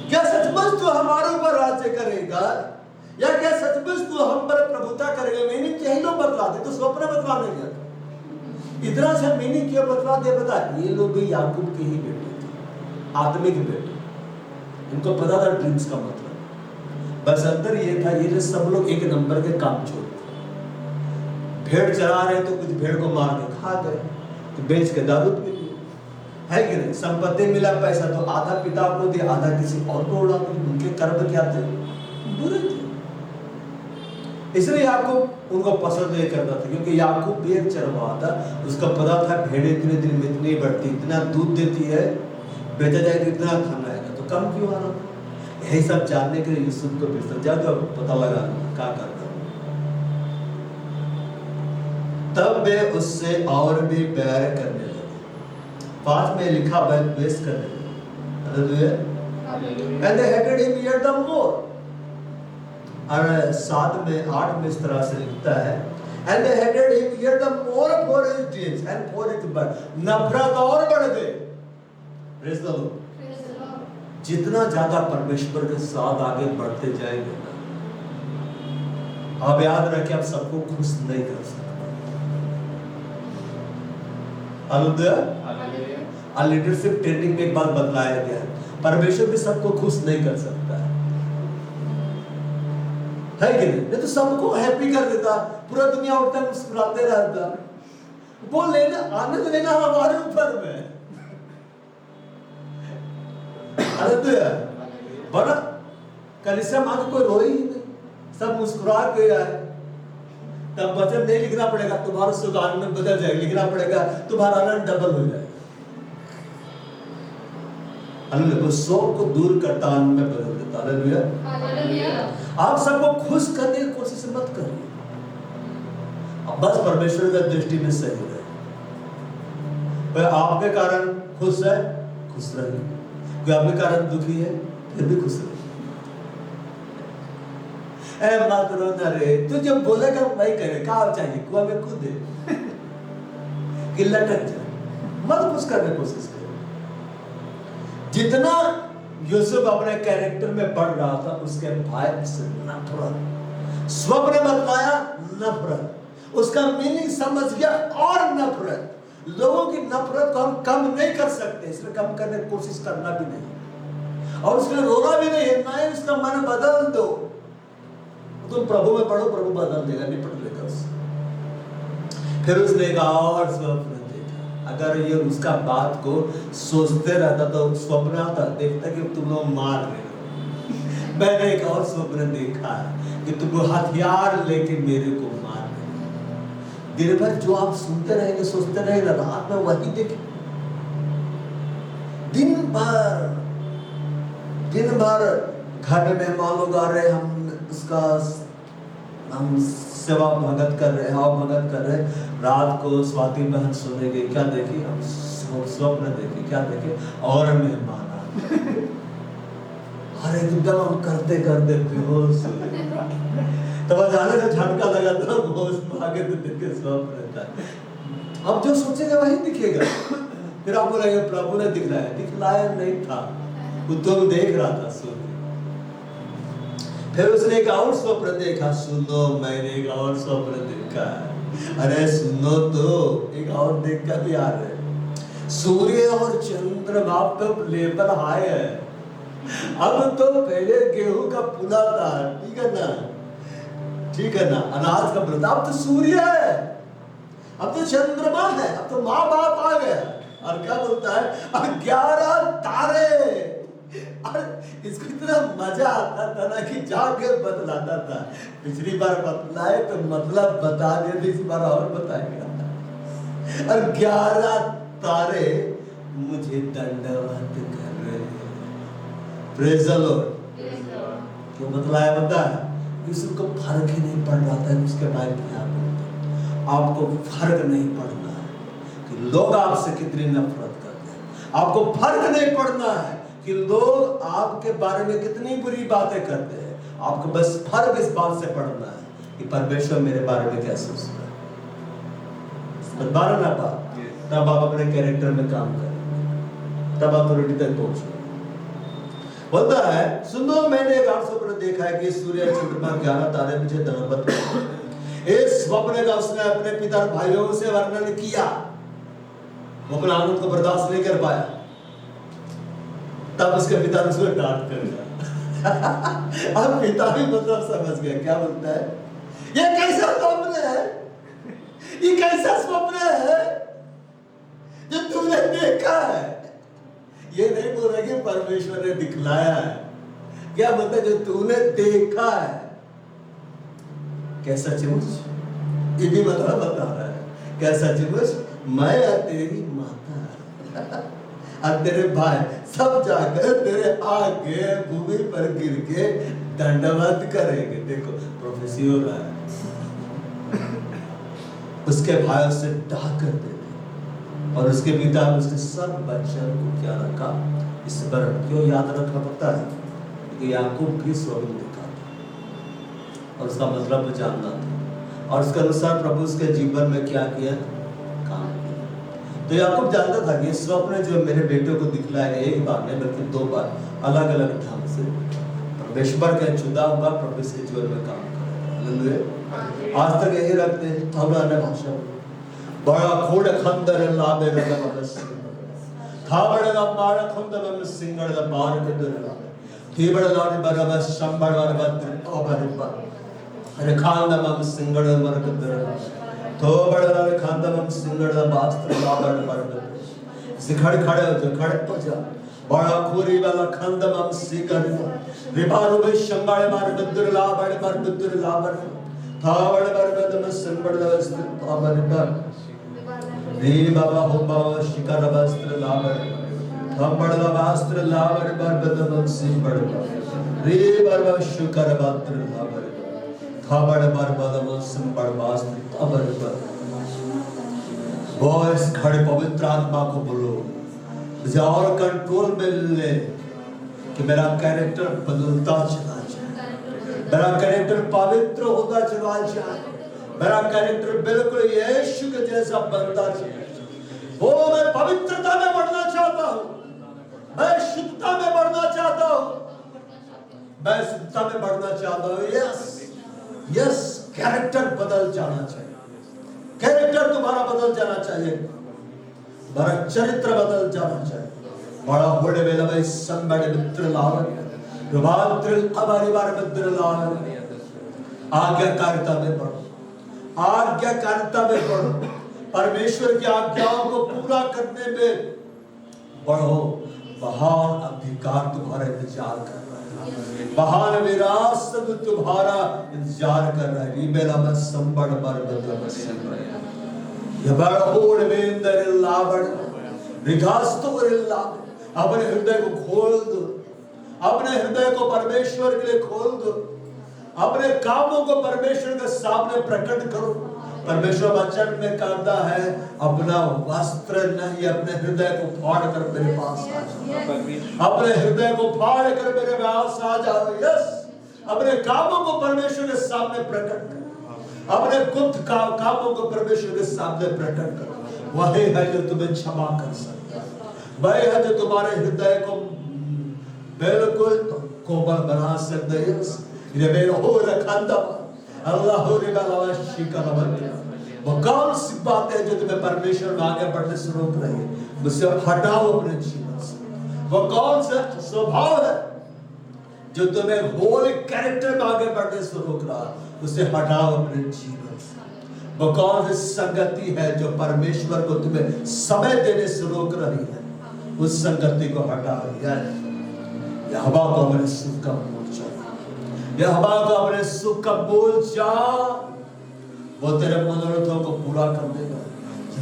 क्या सचमुच तू हमारे ऊपर राज्य करेगा, या क्या सचमुच तू हम पर प्रभुता करेगा? मीनिंग यही लोग बतला दे, तो स्वप्न बतला नहीं गया। इतना सा मीनिंग क्यों बतला दे? बता, ये लोग भी याकूब के ही बेटे थे, आत्मिक बेटे, इनको पता था ड्रीम्स का मतलब। बस अंदर ये था, ये जो सब लोग एक नंबर के काम छोड़, भेड़ चरा रहे तो कुछ भेड़ को मार के खा गए, तो बेच के दारू पी ली, है कि नहीं? संपत्ति मिला, पैसा तो आधा पिता को दिया, आधा किसी और को उड़ा दिया। उनके कर्म क्या थे? बुरे थे। इसलिए याकूब उनको पसंद नहीं करता था, क्योंकि याकूब भी एक चरवाहा था, उसका पता था भेड़ें इतने दिन में इतनी बढ़ती, इतना दूध देती है, बेचा जाए तो इतना खाना आएगा, तो कम क्यों आ रहा था? यही सब जानने के लिए यूसुफ को भेजता, जा तो पता लगा क्या करता। तब वे उससे और भी प्यार करने लगे। 5 में लिखा वह द्वेष करने लगे, and they hated him yet the more। और 7 में 8 में इस तरह से लिखता है, and they hated him yet the more for his deeds and for his birth। नफरत और बढ़ गई। Praise the Lord। जितना ज्यादा परमेश्वर के साथ आगे बढ़ते जाएंगे ना, आप याद रखें, आप सबको खुश नहीं कर सकते। हालेलुया। लीडरशिप ट्रेनिंग में एक बात बतलाया गया है, परमेश्वर भी सबको खुश नहीं कर सकता है कि नहीं? तो सबको हैप्पी कर देता, पूरा दुनिया उठता मुस्कुराते रहता। वो लेना, आनंद लेना हमारे ऊपर में। बड़ा कलिसिया मां को कोई रोई ही नहीं, सब मुस्कुरा गया है। तब वचन नहीं लिखना पड़ेगा, तुम्हारा सुख आनंद में बदल जाएगा, लिखना पड़ेगा तुम्हारा आनंद डबल हो जाएगा। हालेलुया। वो शोक को दूर करता, आनंद में बदल देता। हालेलुया। आप सबको खुश करने की कोशिश मत करिए, अब बस परमेश्वर की दृष्टि में सही रहे। वह आपके कारण खुश है, खुश रहिए। कोई आपके कारण दुखी है, फिर भी खुश रहिए। ए मत रोना रे, तू जो बोलेगा वही करे, क्या चाहिए कुआं में कूदे कि लटक जाए, मत खुश करने की कोशिश करे। जितना यूसुफ अपने कैरेक्टर में बढ़ रहा था, उसके भाई से नफरत, स्वप्न बतलाया नफरत, उसका मीनिंग समझ गया और नफरत। लोगों की नफरत को हम कम नहीं कर सकते, इसलिए कम करने की कोशिश करना भी नहीं, और उसके लिए रोना भी नहीं है, ना ही उसका मन बदल दो। तुम प्रभु में पढ़ो, प्रभु बदल देगा, निपट लेगा उससे। फिर उसने एक और स्वप्न देखा। अगर ये उसका बात को सोचते रहता तो स्वप्न आता, देखता कि तुम लोग मार रहे हो। मैंने एक और स्वप्न देखा कि तुम हथियार लेके मेरे को मार रहे हो। दिन भर जो आप सुनते रहेंगे, सोचते रहेंगे, रात में वही देखे। दिन भर घर में मेहमान लोग आ रहे, हम उसका हम सेवा भगत कर रहे हैं और भगत कर रहे हैं। रात को स्वाति बहन सोने गई, क्या देखी? हम स्वप्न देखे, क्या देखे? और मेहमान आ गए। और एकदम हम करते करते बेहोश हो गए। तब अचानक से झटका लगा था, होश में आगे तो देखे स्वप्न रहता है। अब जो सोचेगा वही दिखेगा। फिर आप बोलेंगे प्रभु ने दिखलाया नहीं था, वो तुम देख रहा था सो। फिर उसने एक और स्वप्न देखा, सुनो मैंने एक और स्वप्न देखा। अरे सुनो तो, एक और देख कर भी आ रहे। सूर्य और चंद्रमा पे लेवल हाई है। अब तो पहले गेहूं का पुला था, ठीक है ना, ठीक है ना, अनाज का पुला। अब तो सूर्य है, अब तो चंद्रमा है, अब तो माँ बाप आ गया। और क्या बोलता है? 11 तारे। और इसको इतना मजा आता था ना कि जाके बतलाता था। पिछली बार बतलाए तो मतलब बता दे, इस बार और बताएगा। और 11 तारे मुझे दंडवत कर रहे हैं। Praise the Lord. क्यों बतलाया? पता है, किसी को फर्क ही नहीं पड़ रहा था उसके बारे में क्या बोलते। आपको फर्क नहीं पड़ना है कि लोग आपसे कितनी नफरत करते हैं। आपको फर्क नहीं पड़ना है कि लोग आपके बारे में कितनी बुरी बातें करते हैं। आपको बस फर्क इस बात से पड़ना है कि परमेश्वर मेरे बारे में क्या सोचता है। बारह बात, तब आप अपने कैरेक्टर में काम करें, तब अथॉरिटी तक पहुंचो। बोलता है, सुनो मैंने एक और स्वप्न देखा है कि सूर्य चंद्रमा 11 तारे मुझे दंडवत कर रहे हैं। इस स्वप्न का उसने अपने पिता भाइयों से वर्णन किया। वो अपना आनंद को बर्दाश्त नहीं कर पाया। तब उसके पिता ने उसको डांट कर दिया। अब पिता भी मतलब समझ गया, क्या बोलता है? ये कैसा स्वप्न है? ये कैसा स्वप्न है जो तुमने देखा है? ये नहीं बोल रहा कि परमेश्वर ने दिखलाया है, क्या बोलता है? जो तूने देखा है। कैसा चिमुच? ये भी मतलब बता रहा है। कैसा चिमुच? मैं और तेरी माता और तेरे भाई सब जाकर तेरे आगे भूमि पर गिर के दंडवत करेंगे। देखो प्रोफेसी हो रहा है। उसके भाई उससे डाक कर देते और उसके पिता ने उसके सब बच्चों को क्या रखा? स्मरण। क्यों याद रखना पड़ता है? क्योंकि याकूब भी स्वप्न देखा था और उसका मतलब जानना था और उसके अनुसार प्रभु उसके जीवन में क्या किया? काम किया। तो याकूब जानता था कि स्वप्न जो मेरे बेटे को दिखलाया एक बार नहीं बल्कि 2 बार अलग अलग ढंग से परमेश्वर का चुना हुआ प्रभु के जीवन में काम करेगा। आज तक यही रखते हैं। थोड़ा अन्य भाषा बड़ा खोड़ खंदर लाभे रगा बस था बड़ा मारा खंदर में सिंगड़ द बार के दर थी बड़ा लाने बराबर संबड़ बराबर ओ बराबर अरे खान में सिंगड़ मर के दर तो बड़ा लाने खान में सिंगड़ द बास्त्र लाबर बराबर सिखड़ खड़े हो जो खड़े हो जा बड़ा खूरी वाला खंद में सिंगड़ रिबारो में संबड़ मार बद्र लाबर मार बद्र लाबर था बड़ा बराबर में सिंगड़ द बास्त्र बराबर रे बाबा हो बाबा शिकार वस्त्र लावर हम बड़ा वस्त्र लावर बरबदम सिंह बड़ा रे बाबा शिकार वस्त्र लावर था बड़ा बरबदम सिंह बड़ा वस्त्र अबर बर बॉयस खड़े पवित्र आत्मा को बोलो मुझे और कंट्रोल में ले कि मेरा कैरेक्टर बदलता चला जाए मेरा कैरेक्टर पवित्र होता चला जाए मेरा कैरेक्टर बिल्कुल यीशु के जैसा बनता चाहिए। वो मैं पवित्रता में बढ़ना चाहता हूँ, मैं शुद्धता में बढ़ना चाहता हूँ, मैं शुद्धता में बढ़ना चाहता हूँ। यस यस कैरेक्टर बदल जाना चाहिए। कैरेक्टर तुम्हारा बदल जाना चाहिए, तुम्हारा चरित्र बदल जाना चाहिए। बड़ा होड़े वेला भाई संबड़े मित्र लावन रुबात्र हमारी बार मित्र लावन आज्ञाकारिता में बढ़ो आज्ञाकारिता में बढ़ो परमेश्वर की आज्ञाओं को पूरा करने में बढ़ो। महान अधिकार तुम्हारा इंतजार कर रहा है, महान विरासत तुम्हारा इंतजार कर रहा है। रिबेला में संबड़ पर ये बड़ोड़ में दर लावड़ रिघास्तो रिल्लाव अपने हृदय को खोल दो, अपने हृदय को परमेश्वर के लिए खोल दो। अपने कामों को परमेश्वर के सामने प्रकट करो। परमेश्वर वचन में कहता है अपना वस्त्र नहीं, अपने हृदय को फाड़ कर मेरे पास आ जाओ। अपने हृदय को फाड़ कर मेरे पास आ जाओ। यस, अपने कामों को परमेश्वर के सामने प्रकट करो। अपने गुप्त कामों को परमेश्वर के सामने प्रकट करो। वही है जो तुम्हें क्षमा कर सकता है, वही है जो तुम्हारे हृदय को बिल्कुल कोमल बना सकता है। यस, ये मेरा हो रखंदा अल्लाह रे बाला शिकर बंद। वो कौन सी बात है जो तुम्हें परमेश्वर में आगे बढ़ने से रोक रही है? मुझसे हटाओ अपने जीवन से। वो कौन सा स्वभाव है जो तुम्हें होली कैरेक्टर में आगे बढ़ने से रोक रहा है? उसे हटाओ अपने जीवन से। वो कौन सी संगति है जो परमेश्वर को तुम्हें समय देने से रोक रही है? उस संगति को हटाओ। यह हवा को अपने सुख का बोल जा, यह हवा को अपने सुख का बोल जा। वो तेरे मनोरथों को पूरा कर देगा।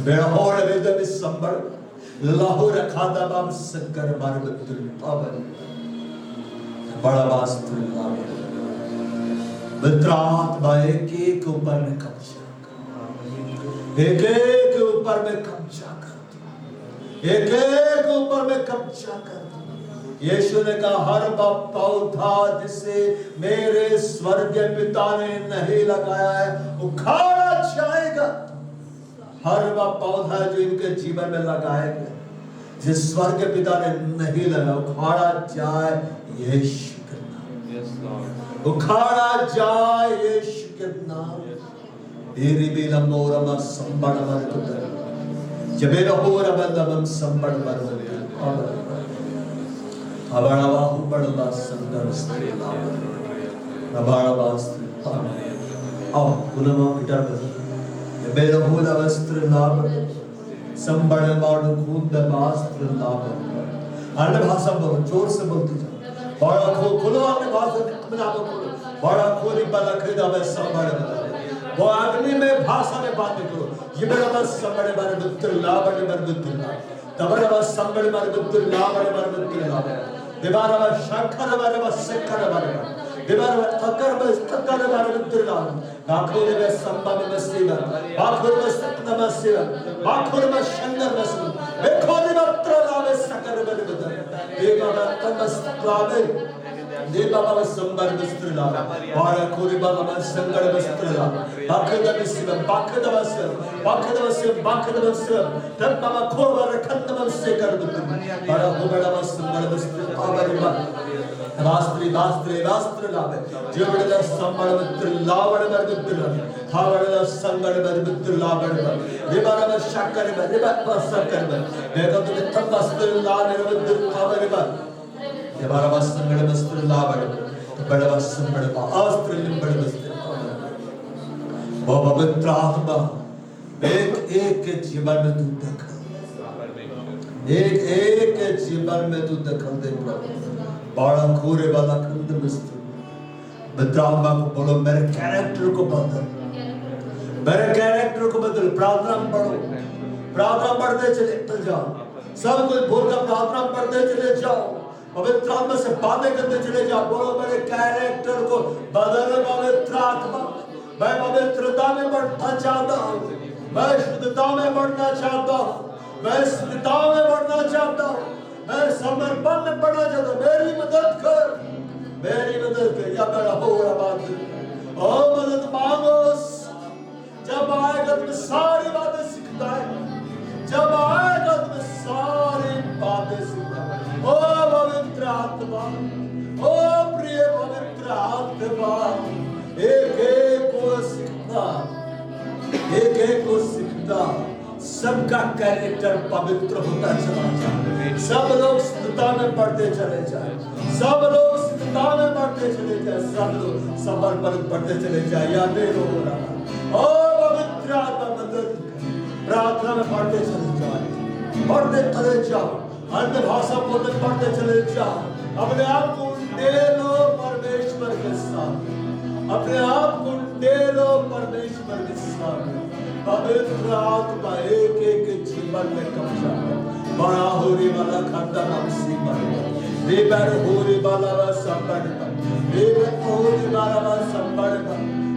बेहोड़ वेद संबड़ लाहौर खादा बाब सककर बार बदल पावन बड़ा वास्तु मित्रात्मा एक ऊपर में कब्जा कर, एक ऊपर में कब्जा कर, एक ऊपर में कब्जा कर। यीशु ने कहा हर पौधा जिसे मेरे स्वर्गीय पिता ने नहीं लगाया है उखाड़ा जाएगा। हर पौधा जो इनके जीवन में लगाया गया, जिस स्वर्गीय पिता ने नहीं लगाया, उखाड़ा जाए यीशु के नाम, उखाड़ा जाए यीशु के नाम। तेरी भी लंबोरम संबड़ मर जबे लंबोर बंदम संबड़ मर अबाड़ा बाहु बड़ा संदर स्त्री लाभ अबाड़ा बास्त्री आओ पुनः गिटार बजा बेरो हुला वस्त्र लाभ संबड़ मारू खूब बास्त्र लाभ। अन्य भाषा बोलो, जोर से बोलते जाओ। बड़ा खो खुलो अपने भाषा में नाम बोलो। बड़ा खोरी बला खरीदा वे संबड़ वो अग्नि में भाषा में बातें करो। ये मेरा बस संबड़ मारे बुद्ध लाभ ने मर बुद्ध लाभ तबड़ बस संबड़ मारे बुद्ध लाभ ने मर बुद्ध लाभ देवारा बस शंकर मारे बस शंकर मारे देवारा बस तकर बस तकर मारे बुद्ध लाभ आखिर में संबड़ में सेवा आखिर में सत्य में सेवा आखिर में शंकर में सेवा देखो निमंत्र लाभ शंकर में बुद्ध देवारा तमस लाभ देवा बाबा संबर वस्त्र लाभ और कोरी बाबा संगड़ वस्त्र लाभ बाखद वस्त्र बाखद वस्त्र बाखद वस्त्र बाखद वस्त्र तब बाबा खोवर खंड वस्त्र कर बुद्ध बड़ा हो बड़ा संगड़ वस्त्र पावर वास्त्री वास्त्री वस्त्र लाभ जेवड़ संबर वस्त्र लावड़ वर बुद्ध लाभ हावड़ संगड़ वर बुद्ध लावड़ देवा बाबा शंकर वर देवा शंकर वर देखो तो तब वस्त्र लाव बुद्ध पावर देवारा वस्त्र वस्त्र लावड़ बड़ा वस्त्र बड़ा अस्त्र लिंबड़ वस्त्र वो पवित्र आत्मा एक के जीवन में तू दखल, एक के जीवन में तू दखल दे प्रभु। बड़ा खूरे वाला खंड वस्त्र पवित्र आत्मा को बोलो मेरे कैरेक्टर को बदल, मेरे कैरेक्टर को बदल। प्रार्थना पढ़ो, प्रार्थना पढ़ते चले जाओ, सब कुछ भूलकर प्रार्थना पढ़ते चले जाओ, पवित्र आत्मा से बातें करते चले जाओ। बोलो मेरे कैरेक्टर को बदल पवित्र आत्मा। मैं पवित्रता में बढ़ना चाहता हूँ, मैं शुद्धता में बढ़ना चाहता हूँ, मैं स्थिरता में बढ़ना चाहता हूँ, मैं समर्पण में बढ़ना चाहता हूँ। मेरी मदद कर, मेरी मदद कर। या मेरा हो रहा बात ओ मदद मांगो। जब आएगा तुम्हें सारी बातें सिखता है, जब आएगा तुम्हें सारी बातें सिखता है। ओ पवित्र आत्मा, ओ प्रिय पवित्र आत्मा, एक को सीखता, एक को सीखता। सबका कैरेक्टर पवित्र होता चला जाए, सब लोग शुद्धता में बढ़ते चले जाए, सब लोग शुद्धता में बढ़ते चले जाए, सब लोग समर्पण बढ़ते चले जाए। या मेरे हो रहा ओ पवित्र आत्मा मदद प्रार्थना में बढ़ते चले जाए, बढ़ते चले जाओ, अन्य भाषा बोलते पढ़ते चले जाओ। अपने आप को दे लो परमेश्वर के साथ, अपने आप को दे लो परमेश्वर के साथ। पवित्र आत्मा एक जीवन में कब्जा कर। बड़ा होरी वाला खंडा नाम सी मर बेबर होरी वाला संबंध रे कोरी बाबा संबड़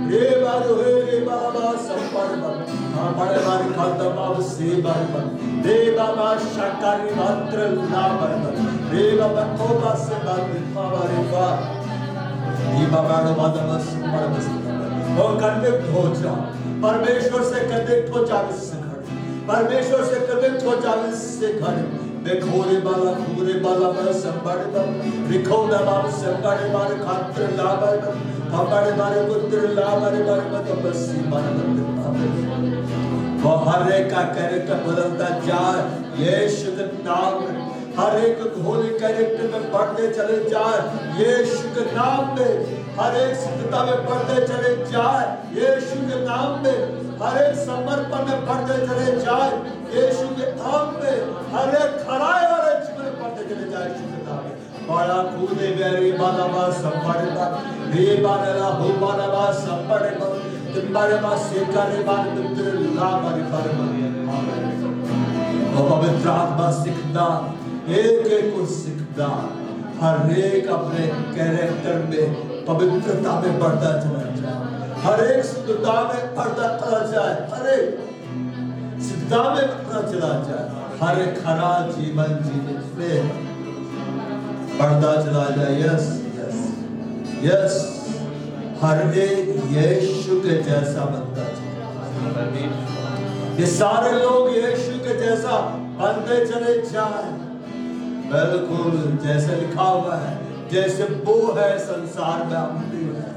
रे बारो रे बाबा संबड़ बड़े बारी खाता बाबा से बाबा रे बाबा शकारी मात्र ना बाबा रे बाबा कोबा से बाबा रे बा ये बाबा रो बाबा संबड़ बस वो कन्विक्ट हो जा परमेश्वर से कनेक्ट हो जा परमेश्वर से कनेक्ट हो जा इससे घर बेखोरे बाला बस संबड़ रिखोदा बाबा संबड़ बारे खातिर ला बाबा हमारे बारे पुत्र ला बारे मतलब बस वो हर एक का कैरेक्टर बदलता जाए यीशु के नाम में हर एक होली कैरेक्टर में बढ़ते चले जाए यीशु के नाम में हर एक सिद्धता में बढ़ते चले जाए यीशु के नाम में हर एक समर्पण में बढ़ते चले जाए यीशु के नाम में हर एक खराए वाले जीवन में बढ़ते चले जाए यीशु के नाम में बड़ा कूदे बेरी बालाबा संपड़ता रे बाला हो बालाबा संपड़ता तुम्हारे पास सेकारे बाल मित्र ला बारे वो पवित्र आत्मा सिखदा एक को सिखदा हर एक अपने कैरेक्टर में पवित्रता में बढ़ता चला जाए हर एक शुद्धता में बढ़ता चला जाए हर एक सिद्धता में बढ़ता चला जाए हर एक खरा जीवन जीने में बढ़ता चला जाए यस यस यस हर एक यीशु के जैसा बनता चला ये सारे लोग यीशु के जैसा बनते चले जाए बिल्कुल जैसे लिखा हुआ है जैसे वो है संसार में अमली है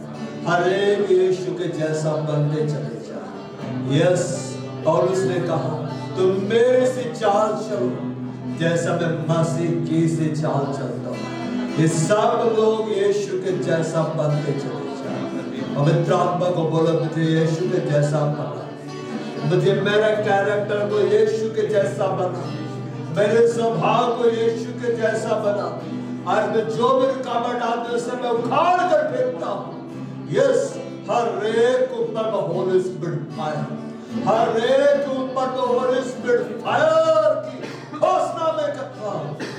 हर एक यीशु के जैसा बनते चले जाए यस पौलुस ने कहा तुम मेरे से चाल चलो जैसा मैं मसीह की से चाल चलता हूँ ये सब लोग यीशु के जैसा बनते चले जाए पवित्र आत्मा को बोलो मुझे यीशु के जैसा बना मुझे मेरा कैरेक्टर को यीशु के जैसा बना मेरे स्वभाव को यीशु के जैसा बना और मैं जो भी रुकावट आते उसे मैं उखाड़ कर फेंकता हूँ यस हर एक ऊपर होली स्पिरिट फायर हर एक ऊपर तो होली स्पिरिट फायर की घोषणा में करता हूँ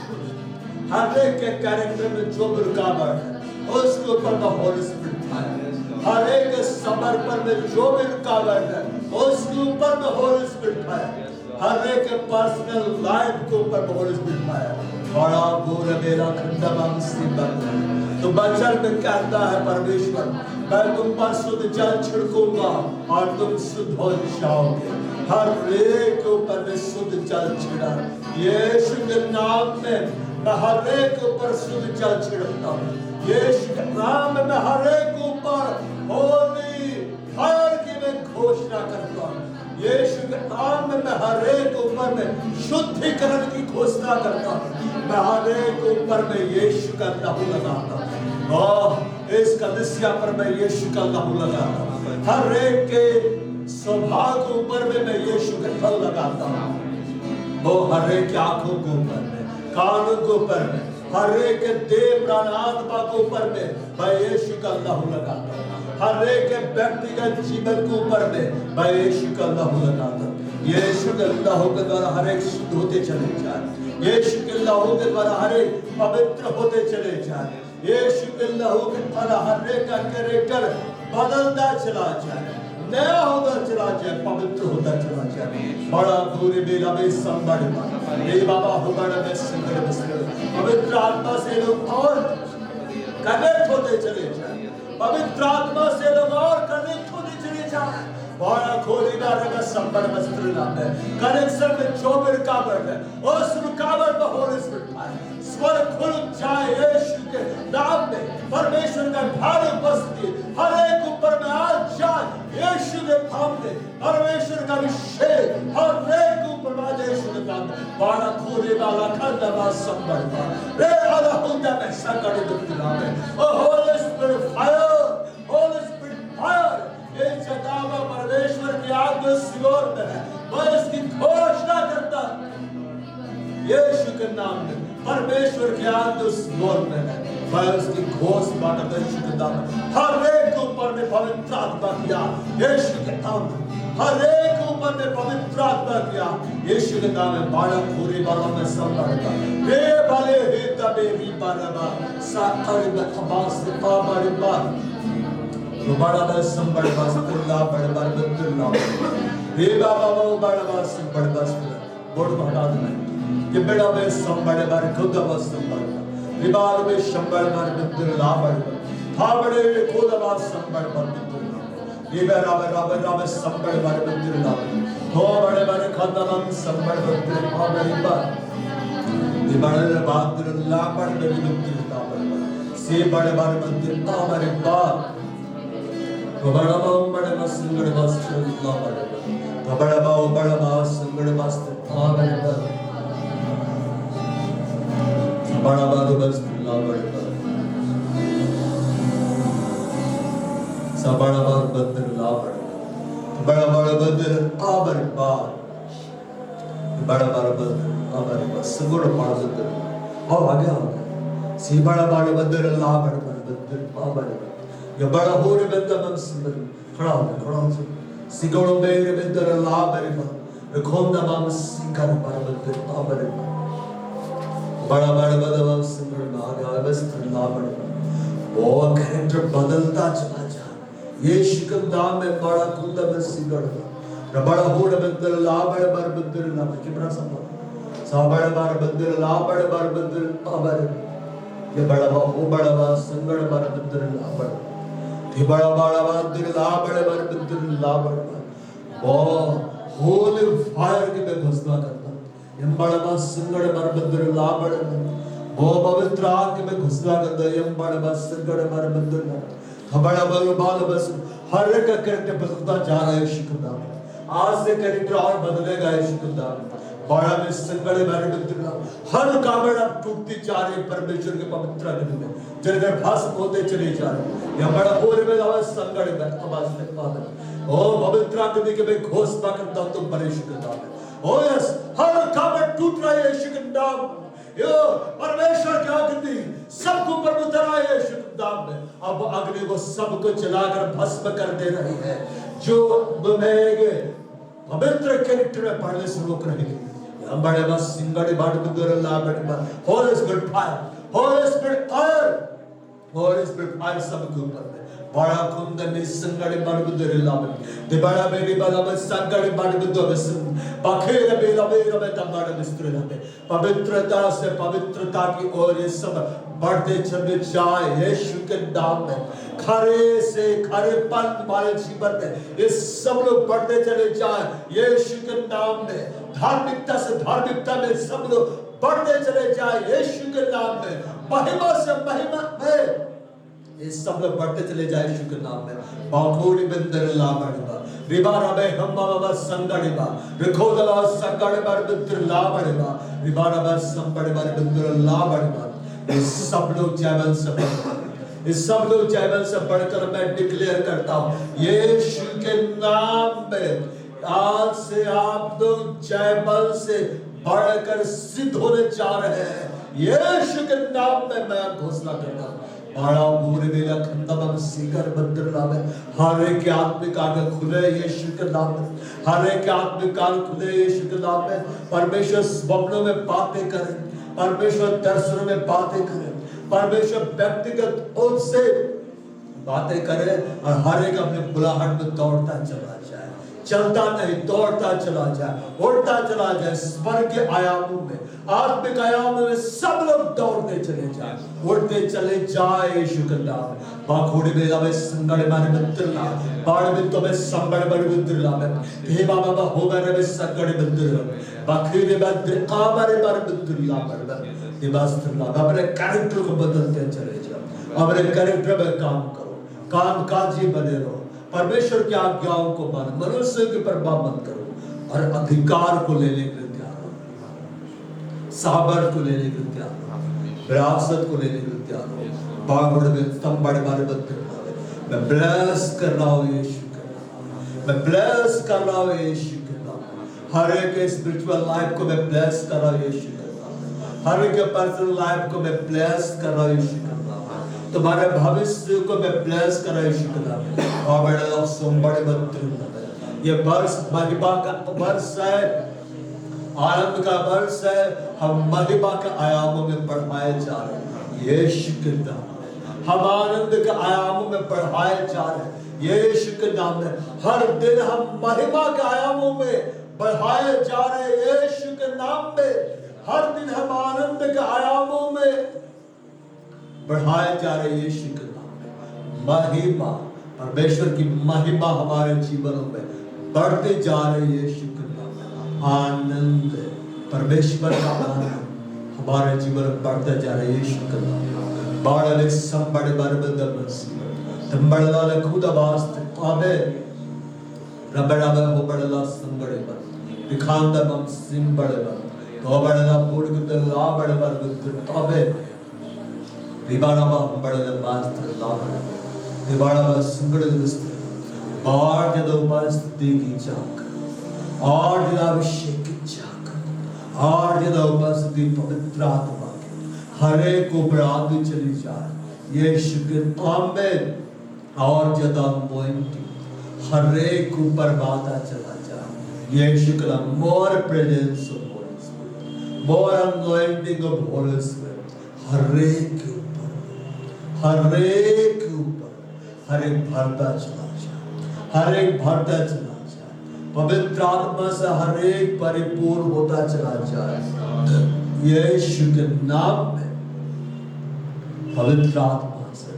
हर एक के कैरेक्टर में जो भी रुकावट है उसके ऊपर तो होली स्पिरिट फायर हर एक समर्पण में जो भी रुकावट है उसके ऊपर में होली स्पिरिट फायर हर एक पर्सनल लाइफ के ऊपर होली स्पिरिट फायर बड़ा पूरा मेरा खंडा मुसीबत तो बचन में कहता है परमेश्वर मैं तुम पर शुद्ध जल छिड़कूंगा और तुम शुद्ध हो जाओगे हर एक के ऊपर में शुद्ध जल छिड़ा यीशु के नाम में मैं हर एक के ऊपर शुद्ध जल छिड़कता हूँ यीशु के नाम में मैं हर एक के ऊपर होली फायर की मैं घोषणा करता हूँ यीशु के नाम में मैं हर एक ऊपर में शुद्धिकरण की घोषणा करता हूँ मैं हर एक ऊपर में यीशु का लहू लगाता हूँ इस कलीसिया पर मैं यीशु का लहू लगाता हूँ हर एक के स्वभाव के ऊपर में मैं यीशु का लहू लगाता हूँ वो हर एक आंखों के ऊपर में कानों के ऊपर में हर एक देह प्राण आत्मा के ऊपर में मैं यीशु का लहू लगाता हूँ हर एक व्यक्तिगत जीवन के ऊपर में मैं यीशु का लहू लगाता हूँ यीशु के लहू के द्वारा हर एक शुद्ध होते चले जाए यीशु के लहू के द्वारा हर एक पवित्र होते चले जाए यीशु के लहू के द्वारा हर एक का कैरेक्टर बदलता चला जाए नया होता चला जाए पवित्र होता चला जाए बड़ा दूरी मेरा में संबड़ ये बाबा हो बड़ा में संकट में पवित्र आत्मा से लोग और कनेक्ट होते चले जाए पवित्र आत्मा से लोग और कनेक्ट होते चले जाए बड़ा खोलेगा रगा संबड़ वस्त्र नाम है कनेक्शन में जो भी रुकावट है उस रुकावट में होली स्पिरिट आए स्वर खुल जाए यीशु के नाम में परमेश्वर का भारी उपस्थिति हर एक ऊपर में आ जाए यीशु के नाम में परमेश्वर का अभिषेक हर एक ऊपर में यीशु के नाम में बड़ा खोलेगा लखनवा संबड़ रे आला होता में संकट के नाम में ओ होली स्पिरिट फायर इस जगह में परमेश्वर की आज्ञा सियोर में है मैं इसकी घोषणा करता यीशु के नाम में परमेश्वर की आज्ञा सियोर में है मैं उसकी घोषणा करता यीशु के नाम में हर एक ऊपर में पवित्र आत्मा किया यीशु के नाम में हर एक ऊपर में पवित्र आत्मा किया यीशु के नाम में बाड़ा पूरी बाला में सब बढ़ता हे भले हे तबे भी बारबा सातर में खबास का बड़बा तो बड़ा बस संबड़ बस पुल्ला बड़बा बदुल्ला हे बाबा वो बड़ा बस संबड़ बस बोर्ड हटा देना कि बड़ा बस संबड़ बार खुद बस संबड़ रिबाल में संबड़ बार बदुल्ला बड़बा था बड़े खुद बस संबड़ बदुल्ला ये राबर संबड़ बार बदुल्ला हो बड़े बार खदम संबड़ बदुल्ला बड़बा ये बड़े बात बदुल्ला बदुल्ला से बड़े बार बदुल्ला बड़बा तो बड़ा बस संगड़ बस बदुल्ला बड़बा तो बड़ा संगड़ बस बड़बा बड़ा बस बड़बा बड़ा बदर ला बड़ा बदर आबर बार बड़ा बदर आबर बस गुड़ पाड़ बदर और आगे सी बड़ा बदर ला बदर आबर ये बड़ा हो रे बदर हम सिमर खड़ा हो सिगोड़ो मेरे बदर ला बदर खोम दा हम सिकर बदर आबर बड़ा बदर हम सिमर में आगे बस ला बदर वो कैरेक्टर बदलता चला यीशु के नाम में बड़ा खुदा में सिगड़ र बड़ा होड़ बदल ला बड़ बार बदल ना किबरा सा बड़ा बार बदल ला बड़ बार बदल आबर ये बड़ा हो बड़ा बा संगड़ बार बदल ला बड़ ये बड़ा बदल ला बड़ बार बदल ला बड़ वो होल फायर के में घुसना करता ये बड़ा बा संगड़ बार बदल ला बड़ वो पवित्र आग के में घुसना करता ये बड़ा बा संगड़ बार बदल बड़ा बाल बस हर एक कैरेक्टर बदलता जा रहा है यीशु के नाम आज से कैरेक्टर और बदलेगा यीशु के नाम बड़ा में संगड़े बारे बदलना हर कामड़ा टूटती जा रही परमेश्वर के पवित्र अग्नि में जलकर भस्म होते चले जा रहे या बड़ा बोल में आवाज संगड़े में आवाज से फादर ओ पवित्र अग्नि के मैं घोषणा करता हूं तुम यीशु के नाम में ओ यस हर कामड़ा टूट रहा है यीशु के नाम यो परमेश्वर की अग्नि सबको ऊपर उतर आए यीशु के नाम में अब अग्नि को सबको जलाकर भस्म कर दे रही है जो तुम्हें पवित्र कैरेक्टर में पढ़ने से रोक रही है हम बड़े बस सिंगड़ी बाट बिदर ला बड़े Holi spirit fire Holi spirit fire सबके ऊपर है बड़ा कुंद में संगड़ी बाट बिदर ला बड़े बड़ा बेरी बड़ा बस संगड़ी बाट बिदर बस पाखेर बेला बेरा में तंगाड़ बिस्तर ला पवित्रता से पवित्रता की ओर ये सब बढ़ते चले जाए यीशु के नाम में खरे से खरेपन वाले जीवन में ये सब लोग बढ़ते चले जाए यीशु के नाम में धार्मिकता से धार्मिकता में सब लोग बढ़ते चले जाए यीशु के नाम में महिमा से महिमा में ये सब लोग बढ़ते चले जाए यीशु के नाम में बाखोड़ी बंदर लाबड़बा रिबारा में हम बाबा संगड़बा रिखोदला संगड़बा बंदर लाबड़बा रिबारा में संगड़बा बंदर लाबड़बा ये सब लोग जैबल से बढ़कर इस सब लोग जैबल से बढ़कर मैं डिक्लेयर करता हूँ यीशु के नाम में आज से आप लोग जैबल से बढ़कर सिद्ध होने जा रहे हैं यीशु के नाम में मैं घोषणा करता हूँ बड़ा पूरे मेरा खंडम सीकर बंदर नाम है हर एक आत्मिक आंख खुले यीशु के नाम में हर एक आत्मिक आंख खुले यीशु के नाम में परमेश्वर स्वप्नों में बातें करें परमेश्वर दर्शनों में बातें करें परमेश्वर व्यक्तिगत ओर से बातें करे और हर एक अपने बुलाहट में दौड़ता चला जाए चलता नहीं दौड़ता चला जाए उड़ता चला जाए स्वर्ग के आयामों में आत्मिक आयामों में सब लोग दौड़ते चले जाए उड़ते चले जाए यीशु के नाम में बाखोड़ी में में संगड़ मारे बंदरला बाड़ में तो में संगड़ बड़ बंदरला में हे बाबा हो मेरे में संगड़ बंदरला बाखरी में बंदर आमारे बार बंदरला बड़ ये बंदरला अपने कैरेक्टर को बदलते चले जाओ अपने कैरेक्टर में काम करो काम काजी बने रहो परमेश्वर की आज्ञाओं को मानो मनुष्य की परवाह मत करो और अधिकार को लेने के लिए तैयार हो साबर को लेने के लिए तैयार हो विरासत को लेने के लिए तैयार हो बागड़ में स्तंभ बड़े बड़े बंदर मैं ब्लेस कर रहा हूँ यीशु के नाम मैं ब्लेस कर रहा हूँ यीशु के नाम हर एक स्पिरिचुअल लाइफ को मैं ब्लेस कर रहा हूँ यीशु के नाम हर एक पर्सनल लाइफ को मैं ब्लेस कर रहा हूँ यीशु के नाम तुम्हारे भविष्य को मैं ब्लेस कर रहा हूँ यीशु के नाम और बड़े लोग बड़े बंदर ये वर्ष महिमा का वर्ष है, आनंद का वर्ष है। हम महिमा के आयामों में बढ़ाए जा रहे हैं यीशु के नाम में। हम आनंद के आयामों में बढ़ाए जा रहे हैं यीशु के नाम में। हर दिन हम महिमा के आयामों में बढ़ाए जा रहे हैं यीशु के नाम में। हर दिन हम आनंद के आयामों में बढ़ाए जा रहे हैं यीशु के नाम में। महिमा, परमेश्वर की महिमा हमारे जीवनों में बढ़ते जा रहे हैं यीशु के नाम में। आनंद, परमेश्वर का आनंद हमारे जीवन में बढ़ता जा रहा है यीशु के नाम में। बाड़े संबड़े बरबद बसी तंबड़ला ले खुद वास्ते आबे रबड़ा में हो बड़ला संबड़े बर दिखांदा मम सिंबड़े बर तो बड़ला बुड़ के ला बड़े बर तबे रिबाड़ा में बड़ला वास्ते ला बड़े रिबाड़ा में संगड़े दस्ते बाढ़ जब उपस्थिति की चाक और जब अभिषेक की चाक और जब उपस्थिति पवित्र आत्मा हर एक को बढ़ाती चली जाए यीशु के नाम में। और जब अनॉइंटिंग हर एक ऊपर बाता चला जाए यीशु का नाम। More presence of Holy Spirit, more anointing of Holy Spirit हर एक के ऊपर, हर एक के ऊपर, हर एक भरता चला जाए, हर एक भरता चला जाए। पवित्र आत्मा से हर एक परिपूर्ण होता चला जाए यीशु के नाम में। पवित्र आत्मा से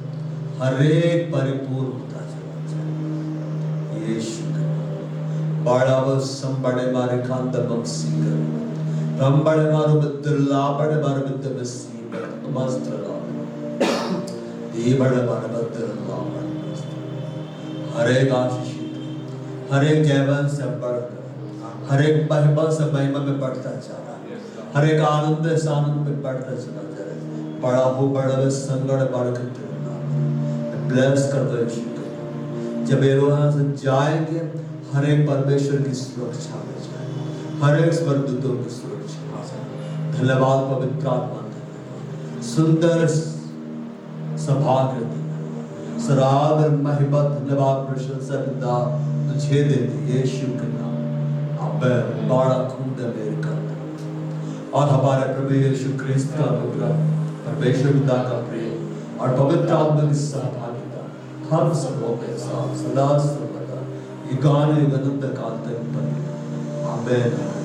हर एक परिपूर्ण होता चला जाए यीशु के नाम। बड़ा बस संबड़े मारे कांत बक्सी कर रंबड़े मारो बिद्दला बड़े मारो बिद्द बसी मस्त ला दी बड़े मारो बिद्दला हर एक आशीषित, हर एक जैवन से बढ़कर, हर एक महिमा से महिमा में बढ़ता जा रहा है, हर एक आनंद से आनंद में बढ़ता चला जा रहा है। बड़ा हो बड़ा संगड़ बरकत ब्लेस कर दो यीशु को। जब ये लोग यहाँ से जाएंगे हर एक परमेश्वर की सुरक्षा में जाए, हर एक स्वर्गदूतों की सुरक्षा में जाए। धन्यवाद पवित्र आत्मा, सुंदर सभाग्र सराग महिमा धन्यवाद प्रशंसा पिता तुझे देते यीशु के नाम। अब बड़ा खून मेरे कर और हमारे प्रभु यीशु ख्रिस्त का अनुग्रह, परमेश्वर पिता का प्रेम और पवित्र आत्मा की सहभागिता हम सबों के साथ सदा सर्वदा युगान युगानंत काल तक बनी। आमीन।